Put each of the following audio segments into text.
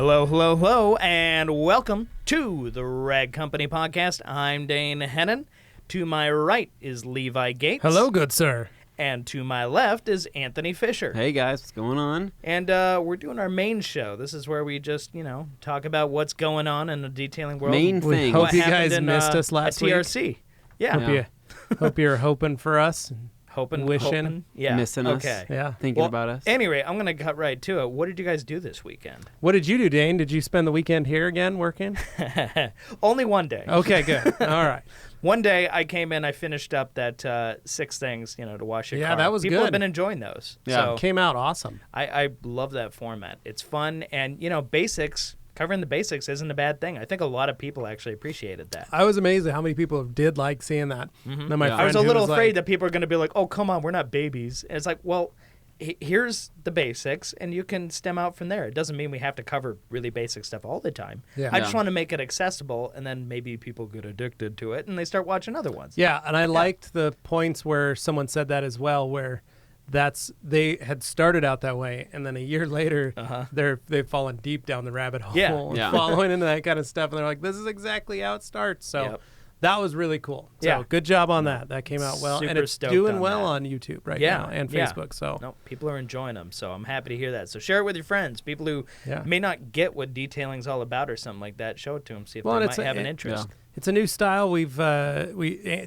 Hello, hello, hello, and welcome to the Rag Company Podcast. I'm Dane Hennen. To my right is Levi Gates. Hello, good sir. And to my left is Anthony Fisher. Hey, guys. What's going on? And we're doing our main show. This is where we just, talk about what's going on in the detailing world. Main thing. Hope you guys missed us last at TRC. Yeah. Hope you're hoping for us. Wishing. Yeah. Missing us. Okay. Yeah. Thinking about us. Anyway, I'm going to cut right to it. What did you guys do this weekend? What did you do, Dane? Did you spend the weekend here again working? Only one day. Okay, good. All right. One day I came in, I finished up that 6 things, to wash your car. Yeah, that was People good. have been enjoying those. Yeah. So Came out awesome. I love that format. It's fun, and, basics, covering the basics isn't a bad thing. I think a lot of people actually appreciated that. I was amazed at how many people did like seeing that. Mm-hmm. Then my Yeah. I was friend a who little was afraid like, that people are going to be like, oh, come on, we're not babies. And it's like, well, here's the basics, and you can stem out from there. It doesn't mean we have to cover really basic stuff all the time. Yeah. I just want to make it accessible, and then maybe people get addicted to it, and they start watching other ones. Yeah, and I liked the points where someone said that as well, where they had started out that way, and then a year later, they've fallen deep down the rabbit hole, Yeah. following into that kind of stuff, and they're like, this is exactly how it starts. So Yep. that was really cool. So Yeah. good job on that. That came out well, Super and it's stoked doing on well that. on YouTube right Yeah, now and yeah. Facebook. So No, people are enjoying them, so I'm happy to hear that. So share it with your friends, people who may not get what detailing's all about or something like that. Show it to them, see if they might have an interest. Yeah. it's a new style.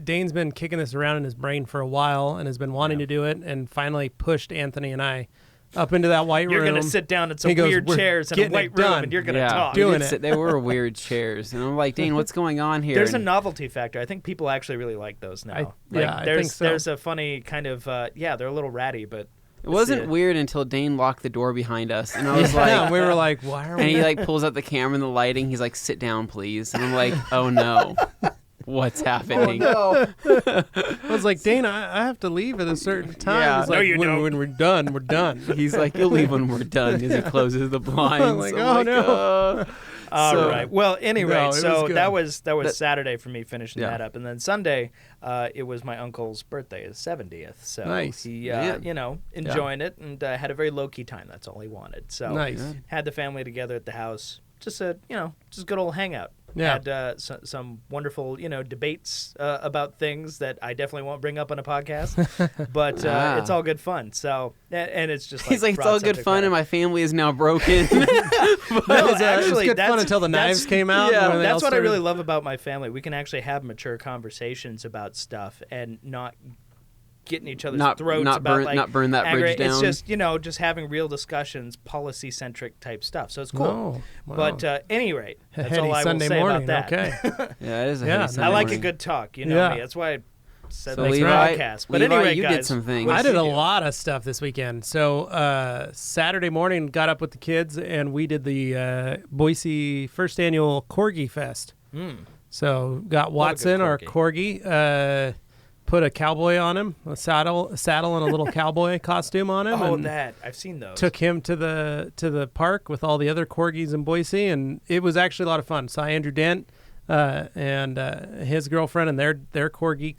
Dane's been kicking this around in his brain for a while and has been wanting to do it, and finally pushed Anthony and I up into that white You're room. going to sit down in some He goes, weird "We're chairs in a getting white it room, done." and you're going to Yeah. talk. Doing it. They were weird chairs. And I'm like, Dane, what's going on here? There's a And novelty factor. I think people actually really like those now. I think so. There's a funny kind of, they're a little ratty, but it wasn't weird until Dane locked the door behind us. And I was yeah, like, we were like, why are and we? he pulls out the camera and the lighting. He's like, sit down, please. And I'm like, oh, no. What's happening? I was like, Dane, I have to leave at a certain time. Yeah. He's No, like, you when, don't. when we're done, we're done. He's like, you'll leave when we're done as he closes the blinds. I'm like, I'm oh, no. All So- right. Well, anyway, No, it was so good. that was Saturday for me finishing Yeah. that up, and then Sunday, it was my uncle's birthday, his 70th. So Nice. he, Man. enjoying it, and had a very low key time. That's all he wanted. So Nice. Yeah. had the family together at the house. Just a just good old hangout. Yeah. Had some wonderful debates about things that I definitely won't bring up on a podcast, but it's all good fun. So and it's just He's like, it's broad all good subject fun, matter. and my family is now broken. No, It was actually, good fun that's- until the knives came out. yeah, and everything That's else what I really started. love about my family. We can actually have mature conversations about stuff and not get in each other's throats not about burn, burn that bridge down. It's just just having real discussions, policy centric type stuff. So it's cool. Oh, wow. But any rate, that's Heady all I Sunday will say morning. about that. Okay. Yeah, it is a Yeah, heavy nice. Sunday I like morning. a good talk. You know Yeah. me. That's why I said So this Levi, podcast. But Levi, anyway, you guys, did some things. what I did a you do? lot of stuff this weekend. So Saturday morning, got up with the kids, and we did the Boise first annual Corgi Fest. So got Watson, our Corgi, put a cowboy on him, a saddle, and a little cowboy costume on him. Oh, and that I've seen those. took him to the park with all the other corgis in Boise, and it was actually a lot of fun. Saw Andrew Dent and his girlfriend and their corgi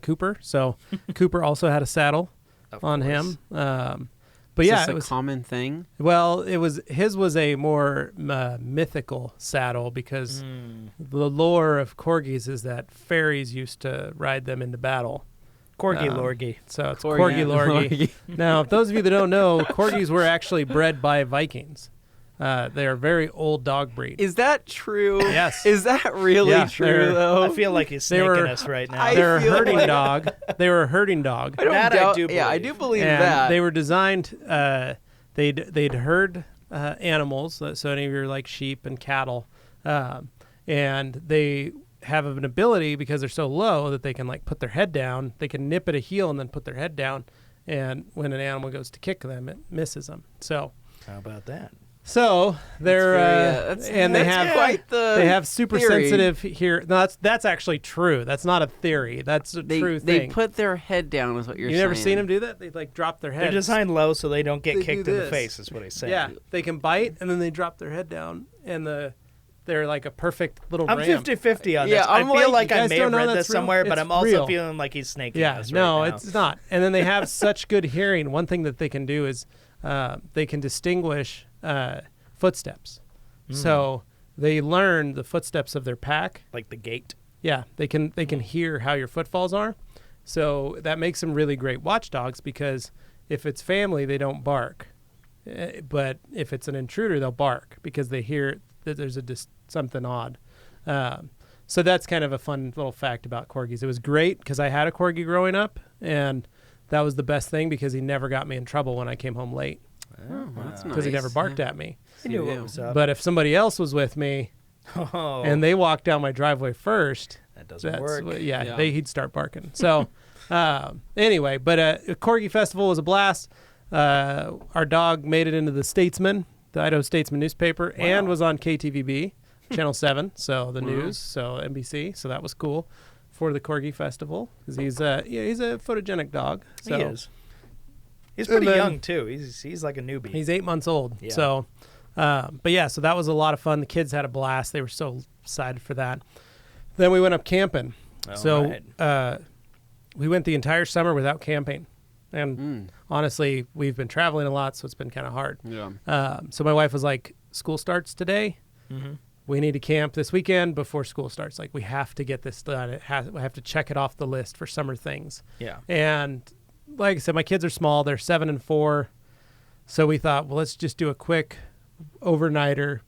Cooper. So Cooper also had a saddle Of on course. him. But Is yeah, this it a was common thing. well. It was his was a more mythical saddle because the lore of corgis is that fairies used to ride them into battle. Corgi Um, Lorgi. So it's Corgi Corgi Lorgi. Now, if those of you that don't know, corgis were actually bred by Vikings. They are a very old dog breed. Is that true? Yes. Is that really Yeah, true, they're- though? I feel like he's they snaking were- us right now. I They're a feel herding like- dog. They were a herding dog. I don't That I doubt. do Yeah, I believe. do believe And that. they were designed. They'd herd animals, so any of your like sheep and cattle, and they have an ability because they're so low that they can like put their head down. They can nip at a heel and then put their head down, and when an animal goes to kick them, it misses them. So How about that? So they're and they that's have quite the they have super theory. sensitive hear. No, that's actually true. That's not a theory. That's a true They thing. put their head down, is what you're You saying. never seen them do that? They like drop their They're head. designed low so they don't get They kicked do in the this. face, is what he's saying. Yeah, they can bite and then they drop their head down, and they're like a perfect little I'm ram. 50-50 on Yeah, this. I I'm feel like, like you I guys may don't have know read that's this somewhere, real? but It's I'm also real. feeling like he's snaking Yeah, us no, right now. it's not. And then they have such good hearing. One thing that they can do is they can distinguish footsteps. So they learn the footsteps of their pack. Like the gate. Yeah, they can hear how your footfalls are. So that makes them really great watchdogs because if it's family, they don't bark. But if it's an intruder, they'll bark because they hear that there's something odd. So that's kind of a fun little fact about Corgis. It was great because I had a Corgi growing up, and that was the best thing because he never got me in trouble when I came home late. Oh, that's nice. Because he never barked at me. He knew what was up. But if somebody else was with me and they walked down my driveway first, that doesn't work. He'd start barking. So anyway, but Corgi Festival was a blast. Our dog made it into the Statesman, the Idaho Statesman newspaper, and was on KTVB, Channel 7, so the news, so NBC. So that was cool for the Corgi Festival because he's a photogenic dog. So. He is. He's pretty young too. He's like a newbie. He's 8 months old. Yeah. So, so that was a lot of fun. The kids had a blast. They were so excited for that. Then we went up camping. We went the entire summer without camping. And honestly, we've been traveling a lot, so it's been kind of hard. Yeah. So my wife was like, school starts today. Mm-hmm. We need to camp this weekend before school starts. Like, we have to get this done. We have to check it off the list for summer things. Yeah. And like I said, my kids are small. They're 7 and 4. So we thought, well, let's just do a quick overnighter.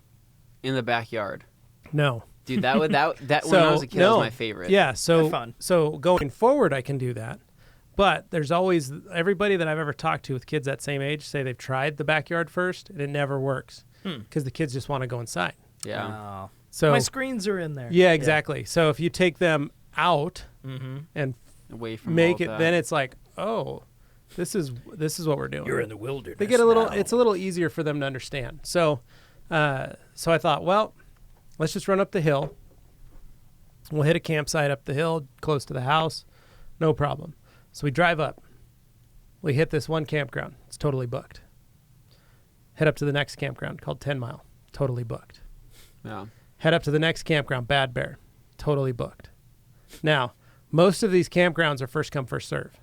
In the backyard. No. Dude, when I was a kid, that was my favorite. Yeah, so fun. So going forward, I can do that. But there's always, everybody that I've ever talked to with kids that same age say they've tried the backyard first, and it never works because the kids just want to go inside. Yeah. So my screens are in there. Yeah, exactly. Yeah. So if you take them out and away from make it, then it's like, oh, this is what we're doing. You're in the wilderness. They get a little. It's a little easier for them to understand. So, I thought, well, let's just run up the hill. We'll hit a campsite up the hill close to the house, no problem. So we drive up. We hit this one campground. It's totally booked. Head up to the next campground called 10 Mile. Totally booked. Yeah. Head up to the next campground, Bad Bear. Totally booked. Now, most of these campgrounds are first come, first serve.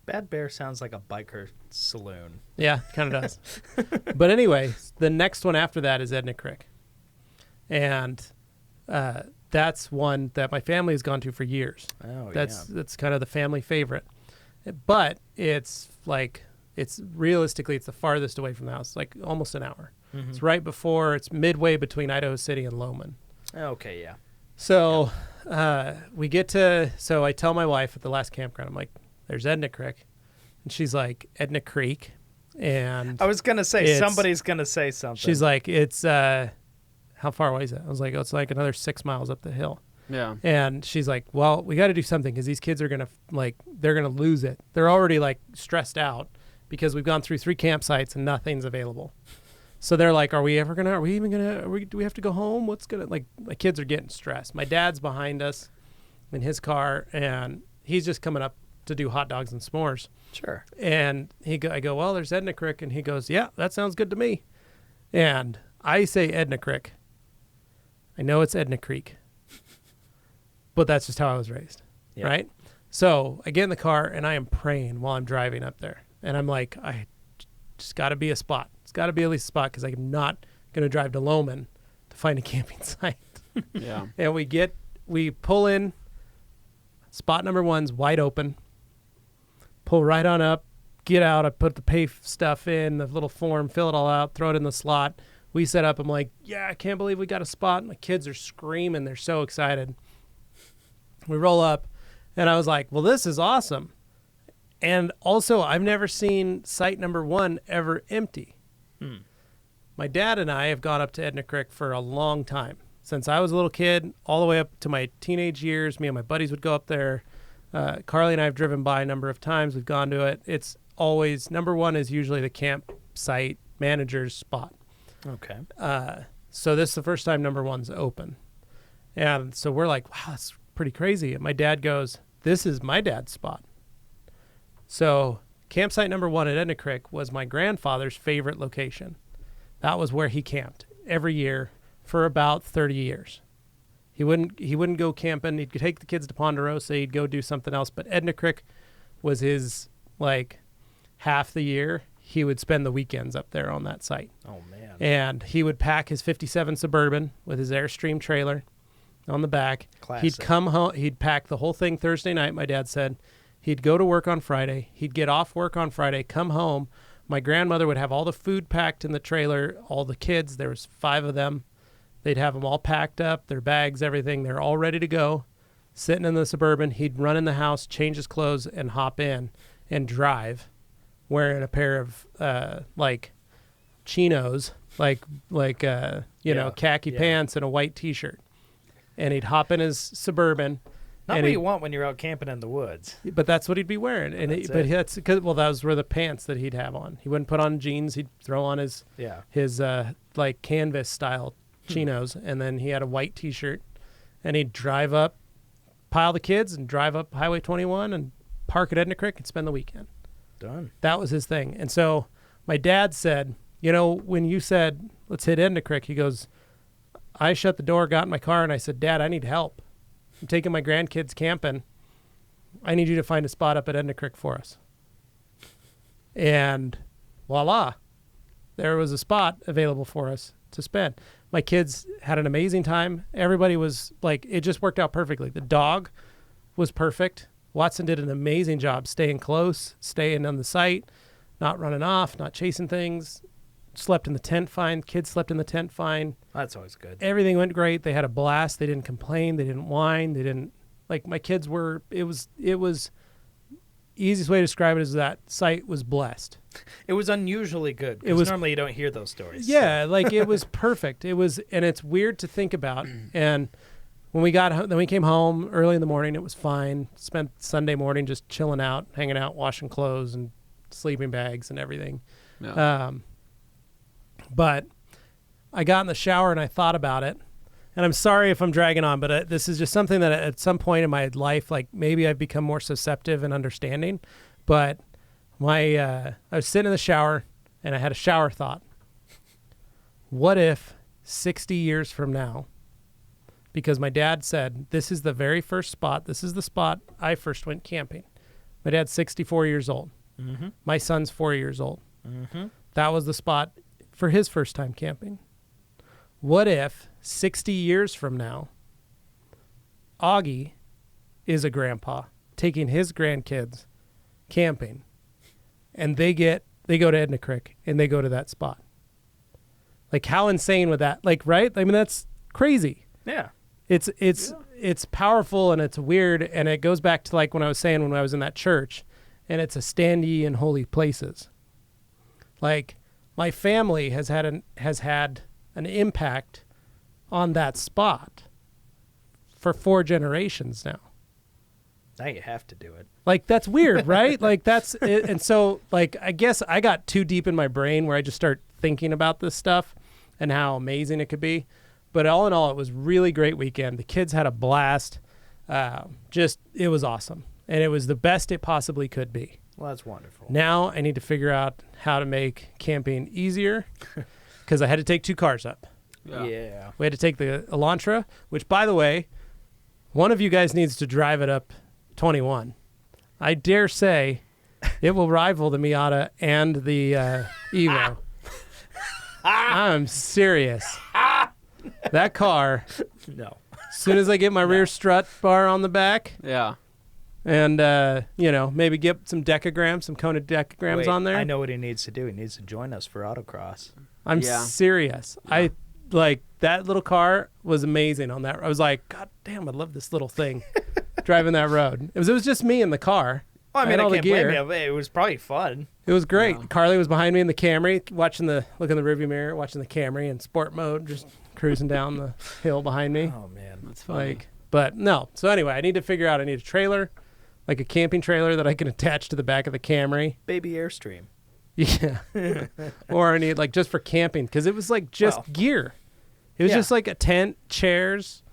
Bad Bear sounds like a biker saloon. Yeah, kind of does. But anyway, the next one after that is Edna Creek. And that's one that my family has gone to for years. Oh, That's kind of the family favorite. But it's realistically, it's the farthest away from the house, like almost an hour. Mm-hmm. It's midway between Idaho City and Lowman. Okay, yeah. So so I tell my wife at the last campground, I'm like, there's Edna Creek. And she's like, Edna Creek. And I was going to say, somebody's going to say something. She's like, it's, how far away is it? I was like, oh, it's like another 6 miles up the hill. Yeah. And she's like, well, we got to do something because these kids are going to, they're going to lose it. They're already, stressed out because we've gone through 3 campsites and nothing's available. So they're like, do we have to go home? What's going to, my kids are getting stressed. My dad's behind us in his car, and he's just coming up to do hot dogs and s'mores. Sure. And I go, well, there's Edna Creek. And he goes, yeah, that sounds good to me. And I say Edna Creek. I know it's Edna Creek. But that's just how I was raised, right? So I get in the car, and I am praying while I'm driving up there. And I'm like, I just got to be a spot. It's got to be at least a spot because I'm not going to drive to Lowman to find a camping site. Yeah. And we pull in. Spot number 1's wide open. Pull right on up. Get out. I put the pay stuff in, the little form, fill it all out, throw it in the slot. We set up. I'm like, yeah, I can't believe we got a spot. My kids are screaming. They're so excited. We roll up, and I was like, well, this is awesome. And also, I've never seen site number 1 ever empty. My dad and I have gone up to Edna Creek for a long time. Since I was a little kid, all the way up to my teenage years, me and my buddies would go up there. Carly and I have driven by a number of times. We've gone to it. It's always, number 1 is usually the campsite manager's spot. Okay. So this is the first time number 1's open. And so we're like, wow, that's pretty crazy. And my dad goes, this is my dad's spot. So campsite number 1 at Edna Creek was my grandfather's favorite location. That was where he camped every year for about 30 years. He wouldn't go camping. He'd take the kids to Ponderosa. He'd go do something else. But Edna Creek was his, half the year. he would spend the weekends up there on that site. Oh, man. And he would pack his 57 Suburban with his Airstream trailer on the back. Classic. He'd come home. He'd pack the whole thing Thursday night, my dad said. He'd go to work on Friday. He'd get off work on Friday, come home. My grandmother would have all the food packed in the trailer, all the kids. There was 5 of them. They'd have them all packed up, their bags, everything. They're all ready to go. Sitting in the Suburban, he'd run in the house, change his clothes, and hop in and drive, wearing a pair of like chinos, like khaki pants and a white T-shirt. And he'd hop in his Suburban. Not what you want when you're out camping in the woods. But that's what he'd be wearing. And those were the pants that he'd have on. He wouldn't put on jeans. He'd throw on his like canvas style chinos, and then he had a white T-shirt, and he'd drive up, pile the kids, and drive up Highway 21 and park at Edna Creek and spend the weekend. Done. That was his thing. And so my dad said, when you said, let's hit Edna Creek, he goes, I shut the door, got in my car, and I said, Dad, I need help. I'm taking my grandkids camping. I need you to find a spot up at Edna Creek for us. And voila, there was a spot available for us to spend. My kids had an amazing time. Everybody was like, it just worked out perfectly. The dog was perfect. Watson did an amazing job staying close, staying on the site, not running off, not chasing things. Slept in the tent fine. Kids slept in the tent fine. That's always good. Everything went great. They had a blast. They didn't complain. They didn't whine. They didn't, like, my kids were, it was, easiest way to describe it is that site was blessed. It was unusually good. Because normally you don't hear those stories. Yeah, like it was perfect. It was, and it's weird to think about. And when we got home, then we came home early in the morning. It was fine. Spent Sunday morning just chilling out, hanging out, washing clothes and sleeping bags and everything. Yeah. But I got in the shower and I thought about it. And I'm sorry if I'm dragging on, but this is just something that at some point in my life, like maybe I've become more susceptible and understanding. But I was sitting in the shower and I had a shower thought. What if 60 years from now, because my dad said, this is the very first spot, this is the spot I first went camping. My dad's 64 years old. Mm-hmm. My son's 4 years old. Mm-hmm. That was the spot for his first time camping. What if 60 years from now, Augie is a grandpa taking his grandkids camping, and they go to Edna Creek and they go to that spot? Like, how insane would that, like, right? I mean, that's crazy. Yeah. It's powerful and it's weird, and it goes back to like when I was saying when I was in that church, and it's a stand ye in holy places. Like, my family has had an impact on that spot for 4 generations now. Now you have to do it. Like, that's weird, right? Like, that's it. And so, like, I guess I got too deep in my brain where I just start thinking about this stuff and how amazing it could be. But all in all, it was really great weekend. The kids had a blast. It was awesome. And it was the best it possibly could be. Well, that's wonderful. Now I need to figure out how to make camping easier because I had to take 2 cars up. Yeah. We had to take the Elantra, which, by the way, one of you guys needs to drive it up 21. I dare say it will rival the Miata and the Evo. I'm serious. That car, No. as soon as I get my rear strut bar on the back, Yeah. and maybe get some decograms, some Kona decograms Wait, on there. I know what he needs to do. He needs to join us for autocross. I'm Yeah. serious. Yeah. I like that little car was amazing on that. I was like, God damn, I love this little thing driving that road. It was just me in the car. Well, I mean, had I all the can't blame gear. you. It was probably fun. It was great. Yeah. Carly was behind me in the Camry, looking in the rearview mirror, watching the Camry in sport mode, just cruising down the hill behind me. Oh, man. That's funny. But no. So anyway, I need to figure out. I need a trailer, like a camping trailer that I can attach to the back of the Camry. Baby Airstream. Yeah. Or I need like just for camping because it was like just gear. It was just like a tent, chairs,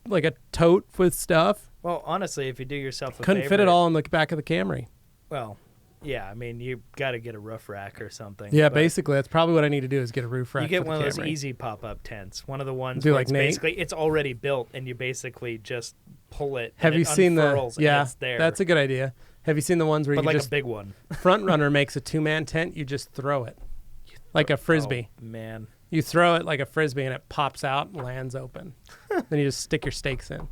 like a tote with stuff. Well, honestly, if you do yourself a Couldn't fit it all in the back of the Camry. Well, yeah, I mean, you got to get a roof rack or something. Yeah, but basically, that's probably what I need to do is get a roof rack. you get for the one of those Camry. easy pop-up tents. One of the ones Do where like it's Nate? basically it's already built, and you basically just pull it. Have and you it seen the? unfurls and Yeah, it's there. that's a good idea. Have you seen the ones where But you like just a big one. front runner makes a 2-man tent? You just throw it like a frisbee. Oh, man. You throw it like a frisbee and it pops out and lands open. Then you just stick your stakes in.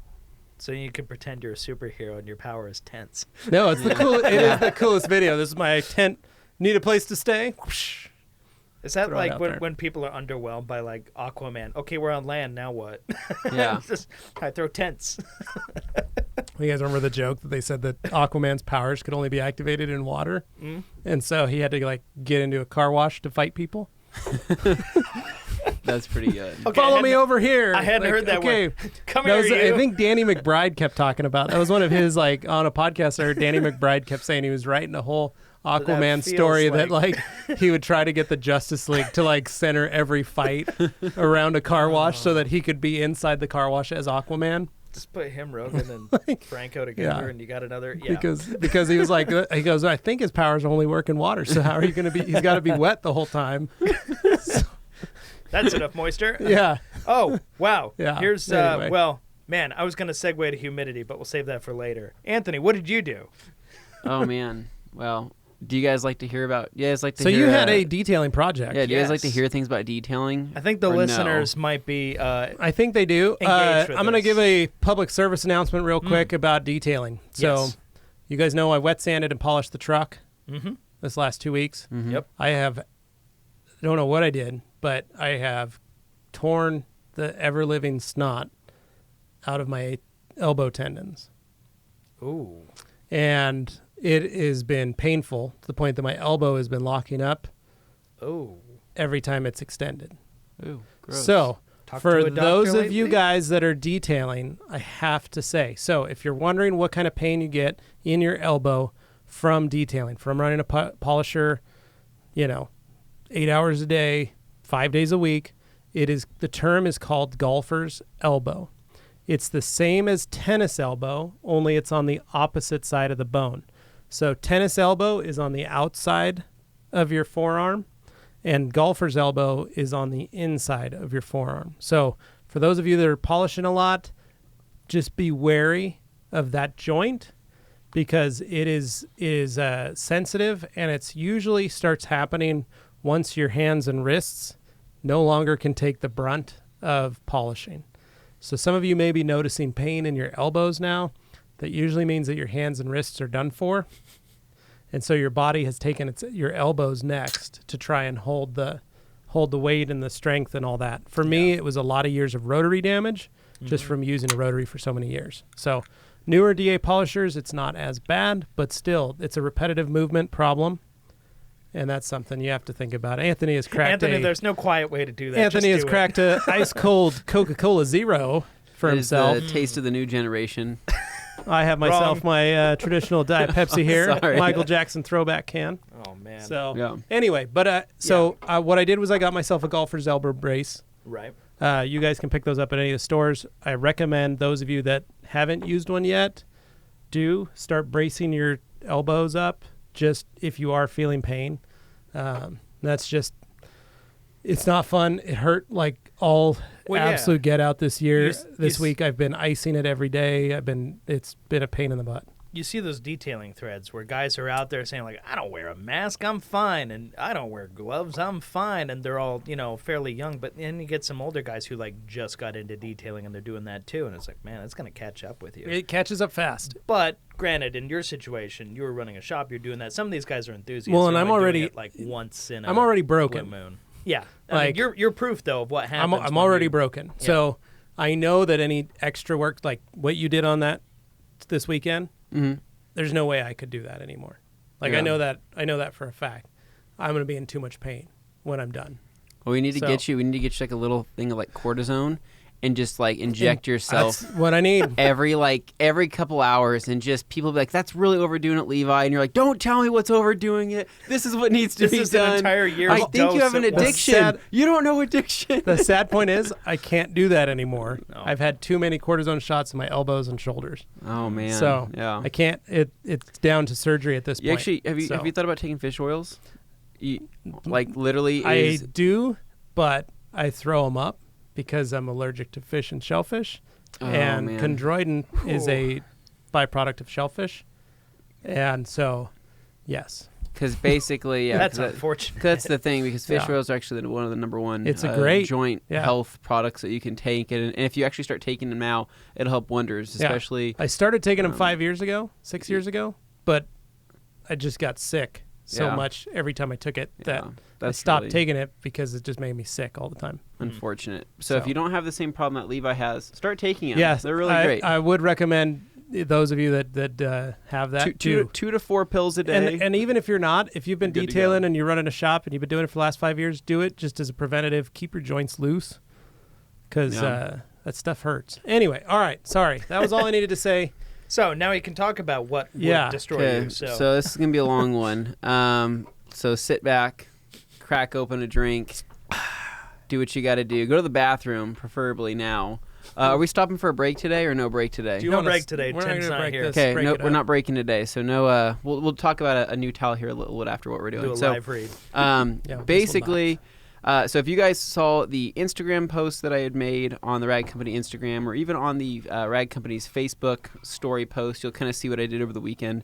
So you can pretend you're a superhero and your power is tents. No, it's the coolest. It is the coolest video. This is my tent. Need a place to stay? Whoosh. Is that Throw it like out there. when people are underwhelmed by like Aquaman? Okay, we're on land, now what? Yeah. I throw tents. You guys remember the joke that they said that Aquaman's powers could only be activated in water? Mm. And so he had to like get into a car wash to fight people? That's pretty good. Okay, Follow me over here. I hadn't heard that okay. one. Come That here, was, you. I think Danny McBride kept talking about. That was one of his like on a podcast. I heard Danny McBride kept saying he was writing a whole Aquaman feels story like- that like he would try to get the Justice League to like center every fight around a car wash so that he could be inside the car wash as Aquaman. Just put him, Rogan, and Franco together, yeah. and you got another. Yeah. Because he was like he goes, I think his powers only work in water. So how are you going to be? He's got to be wet the whole time. That's enough moisture. Yeah. Oh, wow. Yeah, Here's, anyway. well, man, I was going to segue to humidity, but we'll save that for later. Anthony, what did you do? Oh man. Well, do you guys like to hear about? You guys like to So hear? you had a detailing project. Yeah. Do you guys like to Yes. hear things about detailing? I think the Or no? listeners might be. I think they do. Engaged with I'm going to this. give a public service announcement real quick about detailing. So Yes. you guys know I wet sanded and polished the truck Mm-hmm. this last 2 weeks. Mhm. Yep. I don't know what I did, but I have torn the ever-living snot out of my elbow tendons. Ooh. And it has been painful to the point that my elbow has been locking up Oh. every time it's extended. Ooh, gross. So, Talk for to a doctor those of you lately? guys that are detailing, I have to say, so if you're wondering what kind of pain you get in your elbow from detailing, from running a polisher, 8 hours a day, 5 days a week, the term is called golfer's elbow. It's the same as tennis elbow, only it's on the opposite side of the bone. So tennis elbow is on the outside of your forearm, and golfer's elbow is on the inside of your forearm. So for those of you that are polishing a lot, just be wary of that joint because it is sensitive, and it's usually starts happening once your hands and wrists no longer can take the brunt of polishing. So some of you may be noticing pain in your elbows now. That usually means that your hands and wrists are done for. And so your body has taken your elbows next to try and hold the weight and the strength and all that. For me, it was a lot of years of rotary damage just from using a rotary for so many years. So newer DA polishers, it's not as bad, but still, it's a repetitive movement problem. And that's something you have to think about. Anthony has cracked There's no quiet way to do that. Anthony Just has do cracked a ice cold Coca-Cola Zero for It is himself. the taste of the new generation. I have myself my traditional Diet Pepsi here, Sorry. Michael Jackson throwback can. It. Oh man. So Yeah. anyway, but what I did was I got myself a golfer's elbow brace. Right. You guys can pick those up at any of the stores. I recommend those of you that haven't used one yet, do start bracing your elbows up just if you are feeling pain. That's just, it's not fun. It hurt like all absolute get out this year. This week I've been icing it every day. It's been a pain in the butt. You see those detailing threads where guys are out there saying like, I don't wear a mask, I'm fine, and I don't wear gloves, I'm fine, and they're all, fairly young, but then you get some older guys who like just got into detailing and they're doing that too, and it's like, man, it's going to catch up with you. It catches up fast. But granted, in your situation, you were running a shop, you're doing that. Some of these guys are enthusiasts. Well, and They're I'm only already- doing it, like once in a I'm already blue broken. moon. Yeah. Like- you're proof though of what happens. I'm when already you- broken. So I know that any extra work, like what you did on that this weekend, there's no way I could do that anymore. Like Yeah. I know that for a fact. I'm going to be in too much pain when I'm done. Well, we need to So- get you like a little thing of like cortisone, and just like inject yourself That's what I need. every couple hours, and just people be like, "That's really overdoing it, Levi," and you're like, "Don't tell me what's overdoing it. This is what needs to This be is done." an entire year's I think you dose have an at once. addiction. Sad- You don't know addiction. The sad point is I can't do that anymore. No. I've had too many cortisone shots in my elbows and shoulders. Oh man. So yeah. I can't. It's down to surgery at this You point. actually have you thought about taking fish oils? Like literally, I do, but I throw them up because I'm allergic to fish and shellfish, Oh, and man. chondroitin is a byproduct of shellfish. And so, yes. Because basically, That's unfortunate. That's the thing, because fish Yeah. oils are actually one of the number one It's a great joint yeah. health products that you can take. And if you actually start taking them now, it'll help wonders, especially... I started taking them 6 years ago, but I just got sick so Yeah. much every time I took it that I that's stopped really taking it because it just made me sick all the time. unfortunate. So if you don't have the same problem that Levi has, start taking them. Yes, They're really great. I would recommend those of you that have that two to 4 pills a day. And even if you're not, if you've been Good to detailing go. and you're running a shop and you've been doing it for the last 5 years, do it just as a preventative. Keep your joints loose because Yeah. that stuff hurts. Anyway, all right. Sorry. That was all I needed to say. So now we can talk about what Yeah. would destroy Okay, you. so this is going to be a long one. So sit back, crack open a drink, do what you got to do. Go to the bathroom, preferably now. Are we stopping for a break today or no break today? Do you No want to break s- today? we're not Tim's gonna not break here. this. Okay, break no, it we're up. not breaking today. So no, we'll talk about a new towel here a little bit after what we're doing. Do a so live read. basically, so if you guys saw the Instagram post that I had made on the Rag Company Instagram, or even on the Rag Company's Facebook story post, you'll kind of see what I did over the weekend.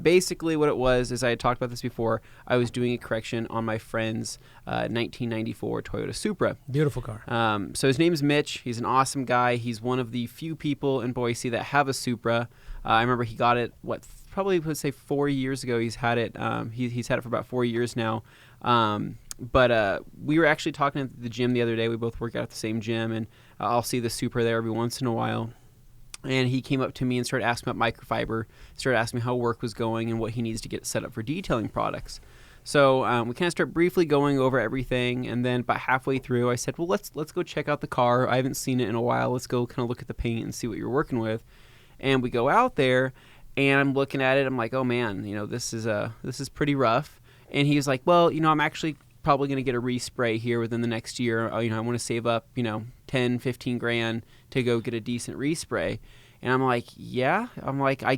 Basically, what it was is I had talked about this before. I was doing a correction on my friend's 1994 Toyota Supra. Beautiful car. So his name's Mitch. He's an awesome guy. He's one of the few people in Boise that have a Supra. I remember he got it, probably would say 4 years ago. He's had it. He's had it for about 4 years now. But we were actually talking at the gym the other day. We both work out at the same gym, and I'll see the Supra there every once in a while. And he came up to me and started asking about microfiber, started asking me how work was going and what he needs to get set up for detailing products. So we kind of start briefly going over everything, and then about halfway through, I said, "Well, let's go check out the car. I haven't seen it in a while. Let's go kind of look at the paint and see what you're working with." And we go out there, and I'm looking at it. I'm like, "Oh man, this is pretty rough." And he's like, "Well, I'm actually probably going to get a respray here within the next year. I want to save up 10, 15 grand to go get a decent respray." And I'm like, "Yeah." I'm like, I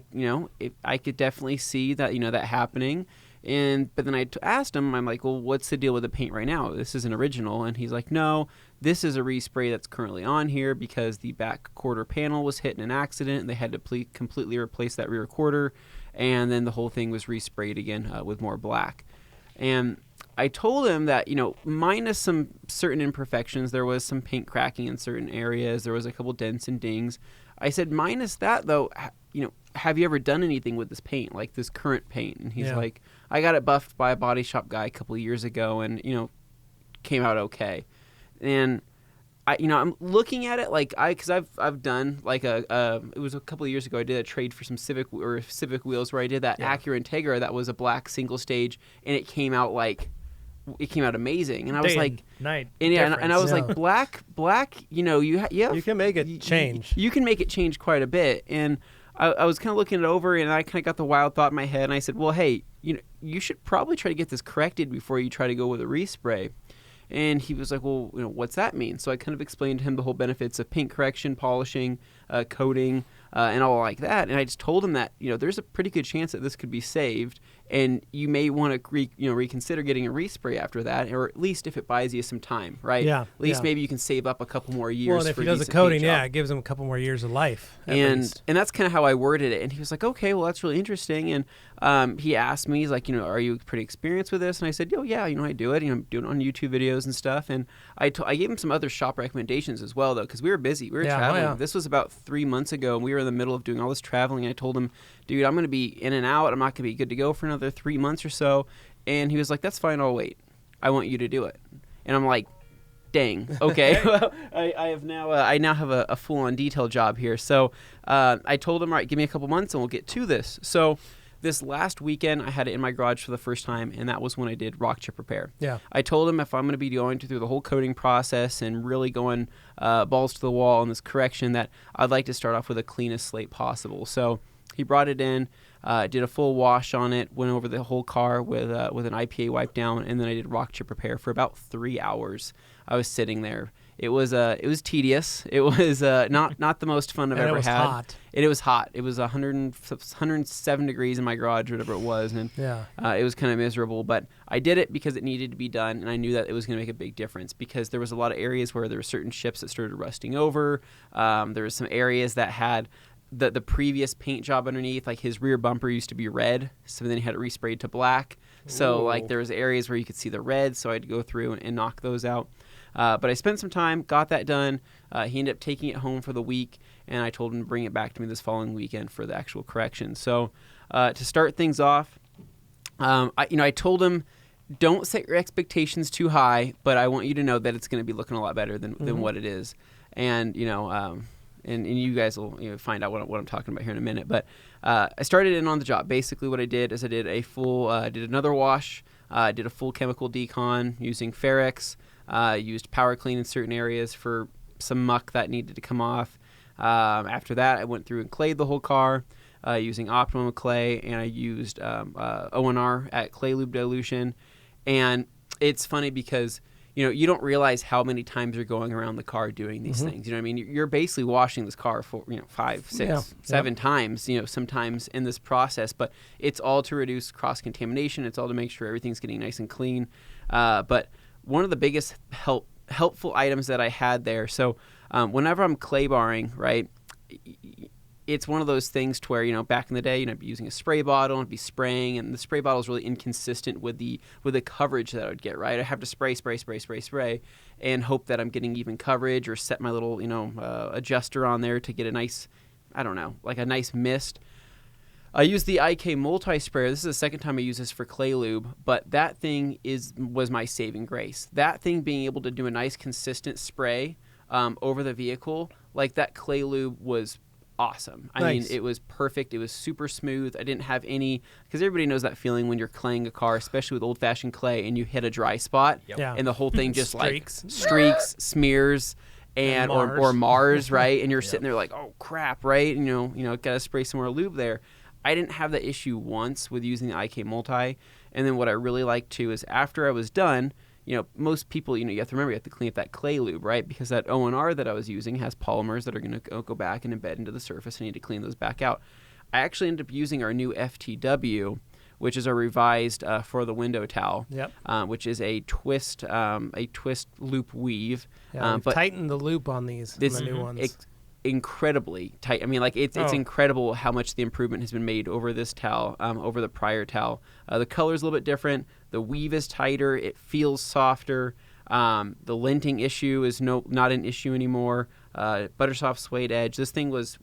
could definitely see that that happening. But then I asked him, I'm like, "Well, what's the deal with the paint right now? This is an original." And he's like, "No, this is a respray that's currently on here because the back quarter panel was hit in an accident and they had to completely replace that rear quarter, and then the whole thing was resprayed again with more black." And I told him that, minus some certain imperfections, there was some paint cracking in certain areas, there was a couple dents and dings. I said, minus that though, have you ever done anything with this paint, like this current paint? And he's like, "I got it buffed by a body shop guy a couple of years ago, and came out okay." And I'm looking at it because I've done it was a couple of years ago. I did a trade for some Civic wheels where I did that Acura Integra that was a black single stage, and it came out amazing. And I was like, night and I was like, black, you can make it change. You can make it change quite a bit. And I was kind of looking it over, and I kind of got the wild thought in my head, and I said, "Well, hey, you should probably try to get this corrected before you try to go with a respray." And he was like, "Well, what's that mean?" So I kind of explained to him the whole benefits of paint correction, polishing, coating, and all like that. And I just told him that there's a pretty good chance that this could be saved, and you may want to reconsider getting a respray after that, or at least if it buys you some time, right? Yeah. At least maybe you can save up a couple more years. Well, and if for he does a decent coating, paint job. it gives him a couple more years of life. At And least. that's kind of how I worded it. And he was like, "Okay, well, that's really interesting." And he asked me, he's like, "Are you pretty experienced with this?" And I said, "Oh, yeah, I do it. I'm doing it on YouTube videos and stuff." And I gave him some other shop recommendations as well, though, because we were busy. We were traveling. This was about 3 months ago, and we were in the middle of doing all this traveling. And I told him, "Dude, I'm going to be in and out. I'm not going to be good to go for another 3 months or so." And he was like, "That's fine. I'll wait. I want you to do it." And I'm like, "Dang, okay." Well, I now have a full-on detail job here. So I told him, "All right, give me a couple months and we'll get to this." So this last weekend, I had it in my garage for the first time, and that was when I did rock chip repair. Yeah. I told him if I'm going to be going through the whole coating process and really going balls to the wall on this correction, that I'd like to start off with the cleanest slate possible. So he brought it in, did a full wash on it, went over the whole car with an IPA wipe down, and then I did rock chip repair for about 3 hours. I was sitting there. It was tedious. It was not the most fun I've And ever it was had. hot. It was hot. It was 107 degrees in my garage, whatever it was, and it was kind of miserable. But I did it because it needed to be done, and I knew that it was going to make a big difference because there was a lot of areas where there were certain ships that started rusting over. There were some areas that had the previous paint job underneath, like his rear bumper used to be red, so then he had it resprayed to black. So like there was areas where you could see the red, so I had to go through and knock those out. But I spent some time, got that done. He ended up taking it home for the week, and I told him to bring it back to me this following weekend for the actual correction. So to start things off, I told him, don't set your expectations too high, but I want you to know that it's going to be looking a lot better than what it is. And, and you guys will find out what I'm talking about here in a minute. But I started in on the job. Basically what I did is I did a full, did another wash, did a full chemical decon using Ferrex, used power clean in certain areas for some muck that needed to come off. After that, I went through and clayed the whole car using Optimum Clay, and I used ONR at clay lube dilution. And it's funny because you don't realize how many times you're going around the car doing these things. You know what I mean? You're basically washing this car for 5, 6, 7 times, sometimes in this process. But it's all to reduce cross-contamination. It's all to make sure everything's getting nice and clean. But one of the biggest helpful items that I had there, so whenever I'm clay barring, right, it's one of those things to where, back in the day, I'd be using a spray bottle and be spraying, and the spray bottle is really inconsistent with the coverage that I would get, right? I have to spray, and hope that I'm getting even coverage, or set my little, adjuster on there to get a nice, a nice mist. I use the IK multi-sprayer. This is the second time I use this for clay lube, but that thing was my saving grace. That thing being able to do a nice consistent spray over the vehicle, like that clay lube was awesome. I mean, it was perfect. It was super smooth. I didn't have any, because everybody knows that feeling when you're claying a car, especially with old-fashioned clay, and you hit a dry spot, and the whole thing just streaks, smears, and or Mars, right? And you're sitting there like, oh crap, right? And got to spray some more lube there. I didn't have that issue once with using the IK Multi. And then what I really liked too is after I was done, most people, you have to remember, you have to clean up that clay lube, right? Because that ONR that I was using has polymers that are going to go back and embed into the surface. I need to clean those back out. I actually ended up using our new FTW, which is a revised for the window towel, which is a twist loop weave. Yeah, but tighten the loop on these, the new ones. Incredibly tight. I mean, it's incredible how much the improvement has been made over this towel, over the prior towel. The color is a little bit different. The weave is tighter. It feels softer. The linting issue is not an issue anymore. Buttersoft suede edge. This thing was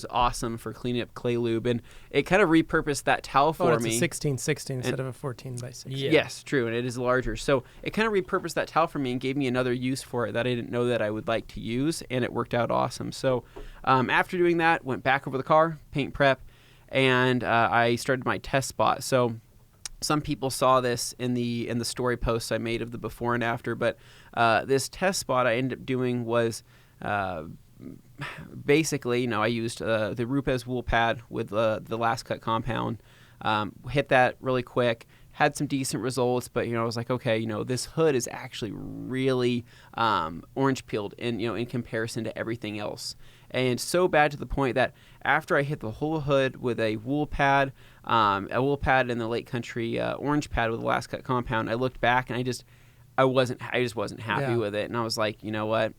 awesome for cleaning up clay lube, and it kind of repurposed that towel for me. It's a 16/16 instead of a 14/16. Yeah. Yes, true, and it is larger. So it kind of repurposed that towel for me and gave me another use for it that I didn't know that I would like to use, and it worked out awesome. So after doing that, went back over the car, paint prep, and I started my test spot. So some people saw this in the story posts I made of the before and after, but this test spot I ended up doing was basically, I used the Rupes wool pad with the last cut compound, hit that really quick, had some decent results, but I was like, okay, this hood is actually really orange peeled in comparison to everything else, and so bad to the point that after I hit the whole hood with a wool pad and the Lake Country orange pad with the last cut compound, I looked back and I just wasn't happy with it, and I was like, you know what,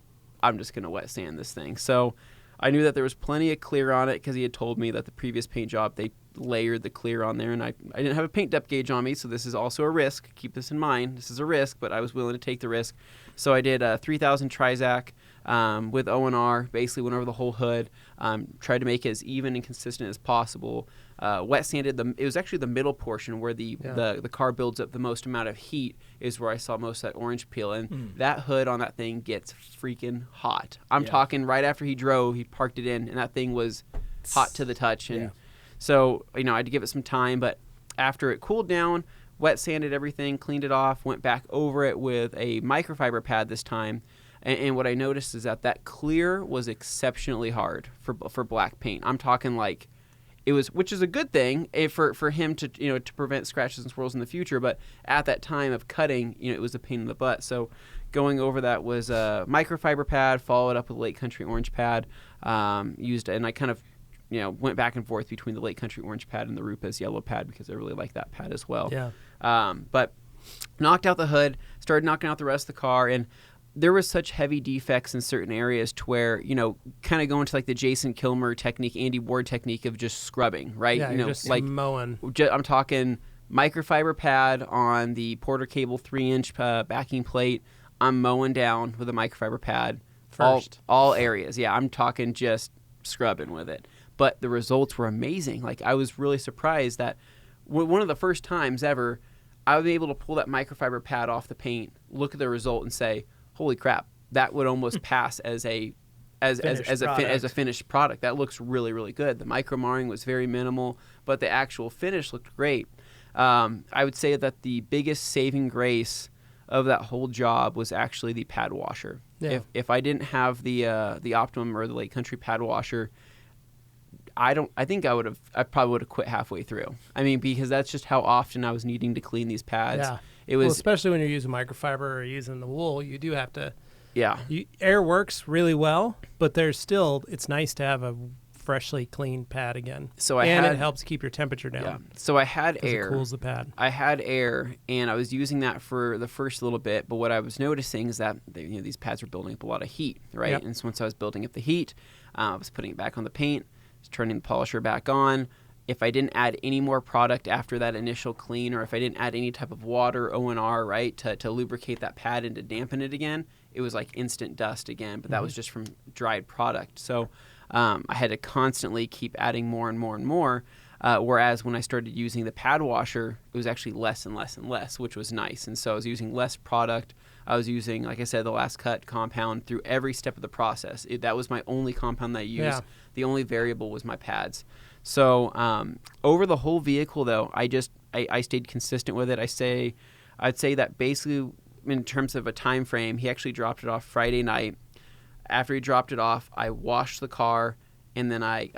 I'm just gonna wet sand this thing. So I knew that there was plenty of clear on it because he had told me that the previous paint job they layered the clear on there, and I didn't have a paint depth gauge on me, so this is also a risk. Keep this in mind. This is a risk, but I was willing to take the risk. So I did 3,000 Trizac with ONR, basically went over the whole hood, tried to make it as even and consistent as possible. Wet sanded it was actually the middle portion where the car builds up the most amount of heat is where I saw most of that orange peel, and that hood on that thing gets freaking hot. I'm talking right after he drove, he parked it in, and that thing was hot to the touch. And so, I had to give it some time, but after it cooled down, wet sanded everything, cleaned it off, went back over it with a microfiber pad this time. And what I noticed is that clear was exceptionally hard for black paint. I'm talking like it was, which is a good thing for him to to prevent scratches and swirls in the future. But at that time of cutting, it was a pain in the butt. So going over that was a microfiber pad, followed up with Lake Country orange pad. Used, and I kind of went back and forth between the Lake Country orange pad and the Rupes yellow pad because I really like that pad as well. Yeah. But knocked out the hood, started knocking out the rest of the car, and there was such heavy defects in certain areas to where, kind of going to like the Jason Kilmer technique, Andy Ward technique of just scrubbing, right? Yeah, you're just like mowing. I'm talking microfiber pad on the Porter Cable 3-inch backing plate. I'm mowing down with a microfiber pad. First. All areas. Yeah, I'm talking just scrubbing with it. But the results were amazing. Like, I was really surprised that one of the first times ever, I was able to pull that microfiber pad off the paint, look at the result, and say, "Holy crap, that would almost pass as a finished product. That looks really, really good." The micro marring was very minimal, but the actual finish looked great. I would say that the biggest saving grace of that whole job was actually the pad washer. Yeah. If I didn't have the Optimum or the Lake Country pad washer, I probably would have quit halfway through. I mean, because that's just how often I was needing to clean these pads. Yeah. It was, especially when you're using microfiber or using the wool, you do have to. Yeah. Air works really well, but it's nice to have a freshly cleaned pad again. It helps keep your temperature down. Yeah. So I had air. It cools the pad. I had air, and I was using that for the first little bit. But what I was noticing is that these pads were building up a lot of heat, right? Yep. And so once I was building up the heat, I was putting it back on the paint, turning the polisher back on. If I didn't add any more product after that initial clean, or if I didn't add any type of water, O&R, right, to lubricate that pad and to dampen it again, it was like instant dust again. But that was just from dried product. So I had to constantly keep adding more and more and more. Whereas when I started using the pad washer, it was actually less and less and less, which was nice. And so I was using less product. I was using, like I said, the Last Cut compound through every step of the process. That was my only compound that I used. Yeah. The only variable was my pads. So over the whole vehicle, though, I stayed consistent with it. I'd say that basically in terms of a time frame, he actually dropped it off Friday night. After he dropped it off, I washed the car, and then I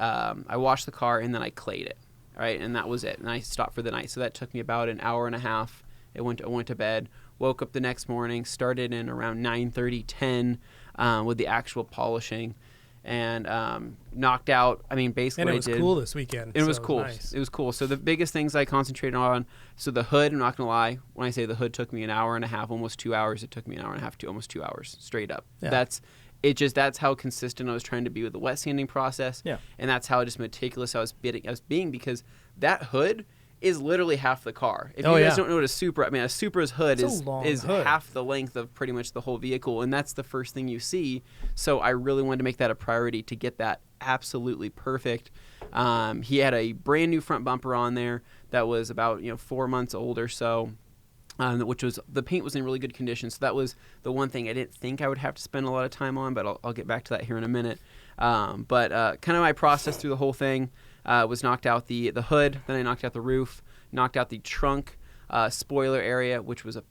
clayed it. All right, and that was it. And I stopped for the night. So that took me about an hour and a half. I went to bed, woke up the next morning, started in around 9:30, 10 with the actual polishing, and knocked out. I mean, basically, and it was cool this weekend. It was cool. Nice. It was cool. So the biggest things I concentrated on. So the hood. I'm not gonna lie. When I say the hood took me an hour and a half, almost 2 hours. It took me an hour and a half to almost 2 hours straight up. Yeah. That's how consistent I was trying to be with the wet sanding process. Yeah. And that's how just meticulous I was being, because that hood is literally half the car. If you guys don't know what a Supra, I mean, a Supra's hood is hood. half the length of pretty much the whole vehicle, and that's the first thing you see. So I really wanted to make that a priority to get that absolutely perfect. He had a brand new front bumper on there that was about 4 months old or so. Which was, the paint was in really good condition. So that was the one thing I didn't think I would have to spend a lot of time on, but I'll get back to that here in a minute. But kind of my process through the whole thing was knocked out the hood, then I knocked out the roof, knocked out the trunk spoiler area, which was a